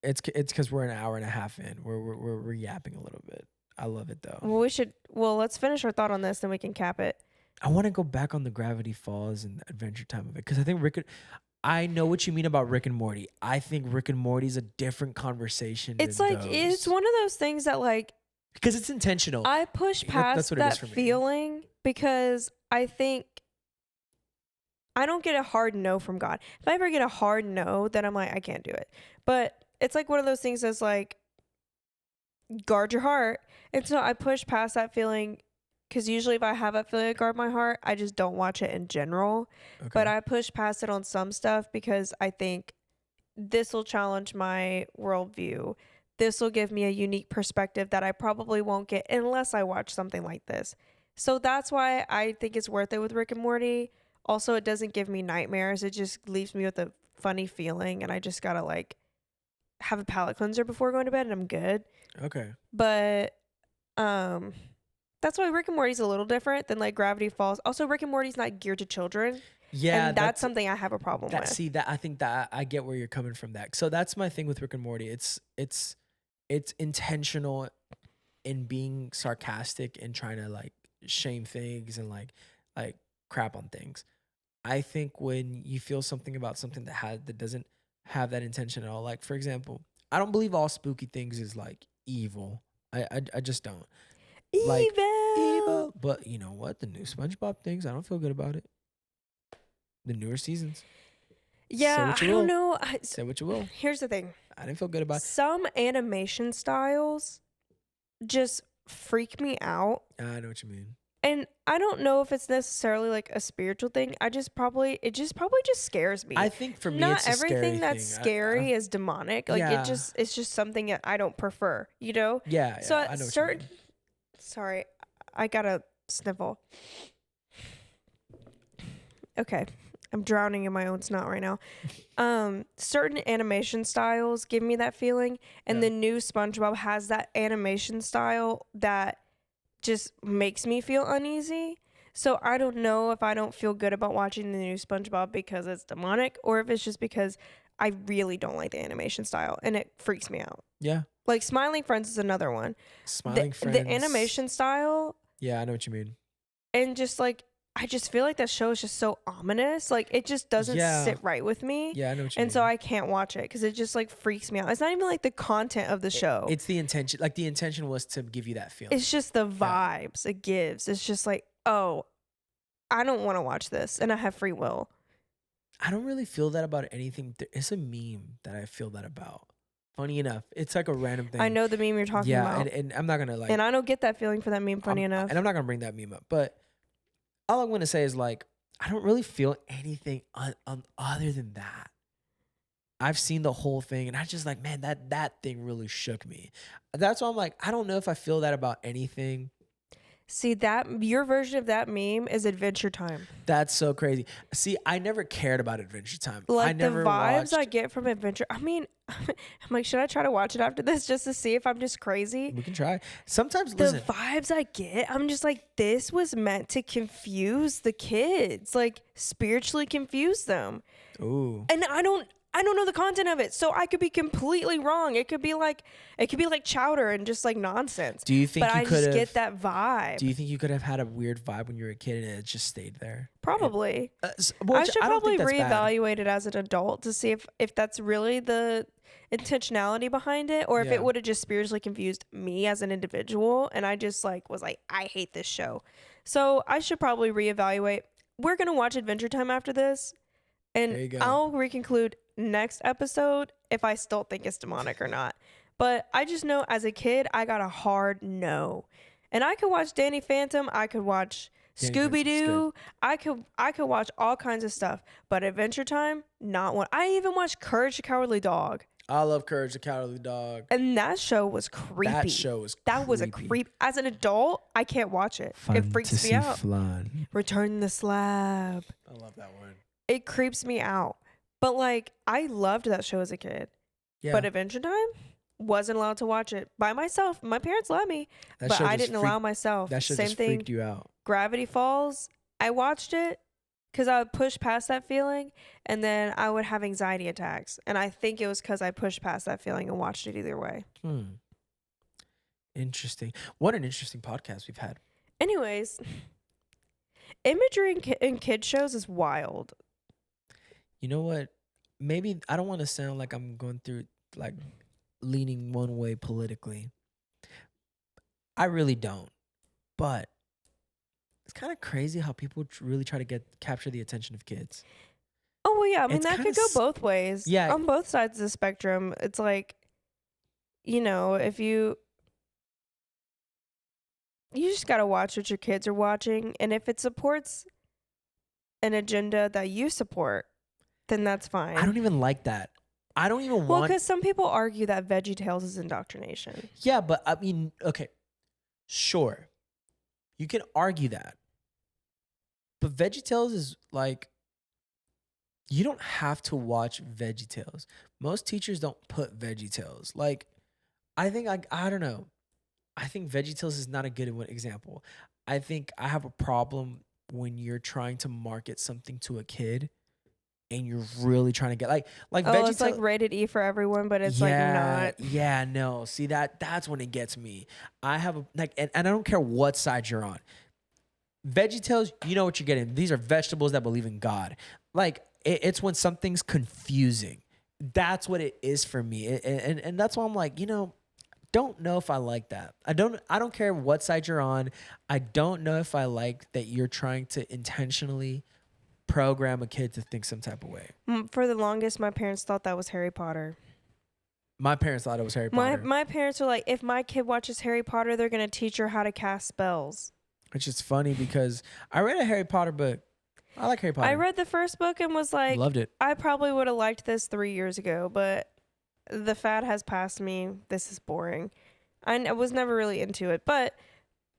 S2: it's because we're an hour and a half in. We're yapping a little bit. I love it though.
S1: Well, let's finish our thought on this, then we can cap it.
S2: I want to go back on the Gravity Falls and Adventure Time of it, because I think I know what you mean about Rick and Morty. I think Rick and Morty is a different conversation.
S1: It's like it's one of those things that like,
S2: because it's intentional.
S1: I push past that feeling because I think I don't get a hard no from God. If I ever get a hard no, then I'm like, I can't do it. But it's like one of those things that's like, guard your heart. And so I push past that feeling, because usually if I have that feeling to guard my heart, I just don't watch it in general. Okay. But I push past it on some stuff because I think this will challenge my worldview. This will give me a unique perspective that I probably won't get unless I watch something like this. So that's why I think it's worth it with Rick and Morty. Also, it doesn't give me nightmares. It just leaves me with a funny feeling, and I just gotta like have a palate cleanser before going to bed, and I'm good.
S2: Okay.
S1: But that's why Rick and Morty's a little different than like Gravity Falls. Also, Rick and Morty's not geared to children. Yeah, and that's something I have a problem with.
S2: See, that I think that I get where you're coming from. That so that's my thing with Rick and Morty. It's intentional in being sarcastic and trying to like shame things and like crap on things. I think when you feel something about something that doesn't have that intention at all, like for example, I don't believe all spooky things is like evil. I just don't. Like, evil. But you know what? The new SpongeBob things, I don't feel good about it. The newer seasons.
S1: Yeah, I don't know.
S2: Say what you will.
S1: Here's the thing.
S2: I didn't feel good about it.
S1: Some animation styles just freak me out.
S2: I know what you mean.
S1: And I don't know if it's necessarily like a spiritual thing. It just probably scares me.
S2: I think for me,
S1: not
S2: it's a
S1: everything
S2: scary
S1: that's
S2: thing.
S1: scary is demonic. Like
S2: yeah.
S1: it's just something that I don't prefer. You know?
S2: Yeah.
S1: So
S2: I know certain.
S1: Sorry, I gotta sniffle. Okay, I'm drowning in my own snot right now. Certain animation styles give me that feeling, and the new SpongeBob has that animation style that just makes me feel uneasy. So I don't know if I don't feel good about watching the new SpongeBob because it's demonic, or if it's just because I really don't like the animation style and it freaks me out.
S2: Yeah.
S1: Like Smiling Friends is another one.
S2: Smiling Friends.
S1: The animation style.
S2: Yeah, I know what you mean.
S1: And just like, I just feel like that show is just so ominous. Like it just doesn't sit right with me.
S2: Yeah, I know what you mean.
S1: And so I can't watch it because it just like freaks me out. It's not even like the content of the show.
S2: It's the intention. Like the intention was to give you that feeling.
S1: It's just the vibes it gives. It's just like, oh, I don't want to watch this and I have free will.
S2: I don't really feel that about anything. There is a meme that I feel that about. Funny enough, it's like a random thing.
S1: I know the meme you're talking about.
S2: Yeah, and I'm not gonna like.
S1: And I don't get that feeling for that meme. Funny enough,
S2: and I'm not gonna bring that meme up. But all I'm gonna say is like, I don't really feel anything other than that. I've seen the whole thing, and I just like, man, that thing really shook me. That's why I'm like, I don't know if I feel that about anything.
S1: See, that your version of that meme is Adventure Time.
S2: That's so crazy. See, I never cared about Adventure Time.
S1: Like
S2: I never
S1: the vibes
S2: watched...
S1: I get from Adventure. I mean, I'm like, should I try to watch it after this just to see if I'm just crazy?
S2: We can try. Sometimes,
S1: the vibes I get, I'm just like, this was meant to confuse the kids, like spiritually confuse them.
S2: Ooh.
S1: And I don't know the content of it, so I could be completely wrong. It could be like chowder and just like nonsense.
S2: Do you think?
S1: But I just get that vibe.
S2: Do you think you could have had a weird vibe when you were a kid and it just stayed there?
S1: Probably. I should probably reevaluate it as an adult to see if that's really the intentionality behind it, or if
S2: Yeah.
S1: it would have just spiritually confused me as an individual, and I just like was like, I hate this show. So I should probably reevaluate. We're gonna watch Adventure Time after this, and
S2: There you go.
S1: I'll reconclude next episode if I still think it's demonic or not. But I just know as a kid, I got a hard no. And I could watch Danny Phantom, I could watch
S2: Danny Phantom's
S1: Scooby Doo, I could watch all kinds of stuff. But Adventure Time, not one. I even watched Courage the Cowardly Dog.
S2: I love Courage the Cowardly Dog.
S1: And that show was creepy.
S2: That show was
S1: That was a creep. As an adult, I can't watch it. It freaks me out.
S2: Flan.
S1: Return the Slab.
S2: I love that one.
S1: It creeps me out. But like, I loved that show as a kid.
S2: Yeah.
S1: But Adventure Time, wasn't allowed to watch it by myself. My parents let me,
S2: That
S1: but
S2: show
S1: I
S2: just
S1: didn't allow myself.
S2: That show
S1: Same
S2: just
S1: thing.
S2: freaked you out.
S1: Gravity Falls. I watched it because I would push past that feeling, and then I would have anxiety attacks. And I think it was because I pushed past that feeling and watched it either way.
S2: Interesting. What an interesting podcast we've had.
S1: Anyways, imagery in kid shows is wild.
S2: You know what? Maybe I don't want to sound like I'm going through like leaning one way politically. I really don't. But it's kind of crazy how people really try to capture the attention of kids.
S1: Oh, well, yeah. I mean,
S2: It's
S1: that
S2: kinda
S1: could go both ways.
S2: Yeah.
S1: On both sides of the spectrum. It's like, you know, if you just got to watch what your kids are watching. And if it supports an agenda that you support, then that's fine.
S2: I don't even like that. I don't even
S1: Well,
S2: want.
S1: because some people argue that VeggieTales is indoctrination.
S2: Yeah, but I mean, okay, sure, you can argue that, but VeggieTales is like, you don't have to watch VeggieTales. Most teachers don't put VeggieTales. Like, I think I don't know. I think VeggieTales is not a good example. I think I have a problem when you're trying to market something to a kid and you're really trying to get like
S1: Oh, it's like rated E for everyone, but it's like not.
S2: Yeah, no. See that's when it gets me. I have a and I don't care what side you're on. VeggieTales, you know what you're getting. These are vegetables that believe in God. Like it's when something's confusing. That's what it is for me. And that's why I'm like, don't know if I like that. I don't care what side you're on. I don't know if I like that you're trying to intentionally program a kid to think some type of way.
S1: For the longest, my parents thought that was Harry Potter.
S2: My parents thought it was Harry Potter.
S1: My parents were like, if my kid watches Harry Potter, they're going to teach her how to cast spells.
S2: Which is funny because I read a Harry Potter book. I like Harry Potter.
S1: I read the first book and was like,
S2: loved it.
S1: I probably would have liked this 3 years ago, but the fad has passed me. This is boring. I was never really into it, but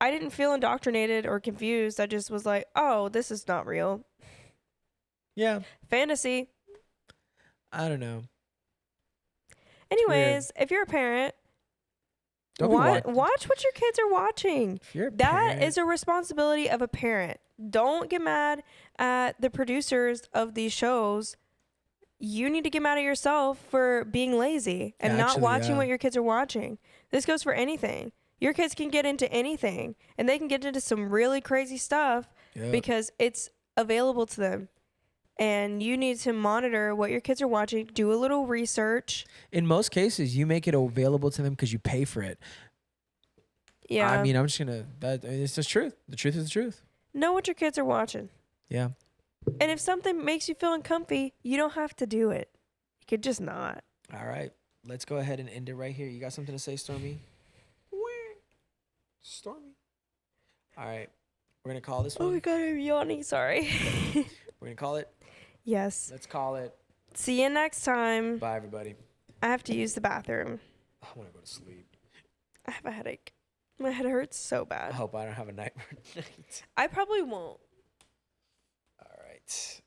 S1: I didn't feel indoctrinated or confused. I just was like, oh, this is not real.
S2: Yeah.
S1: Fantasy.
S2: I don't know.
S1: Anyways, if you're a parent, watch what your kids are watching. That is a responsibility of a parent. Don't get mad at the producers of these shows. You need to get mad at yourself for being lazy and not watching what your kids are watching. This goes for anything. Your kids can get into anything, and they can get into some really crazy stuff because it's available to them. And you need to monitor what your kids are watching, do a little research.
S2: In most cases, you make it available to them because you pay for it.
S1: Yeah.
S2: I mean, I'm just going to, it's the truth. The truth is the truth.
S1: Know what your kids are watching.
S2: Yeah.
S1: And if something makes you feel uncomfy, you don't have to do it. You could just not.
S2: All right. Let's go ahead and end it right here. You got something to say, Stormy? Stormy. All right. We're going to call this one.
S1: Oh my God, I'm yawning. Sorry.
S2: We're going to call it?
S1: Yes.
S2: Let's call it.
S1: See you next time.
S2: Bye, everybody.
S1: I have to use the bathroom.
S2: I want to go to sleep.
S1: I have a headache. My head hurts so bad.
S2: I hope I don't have a nightmare tonight.
S1: I probably won't.
S2: All right.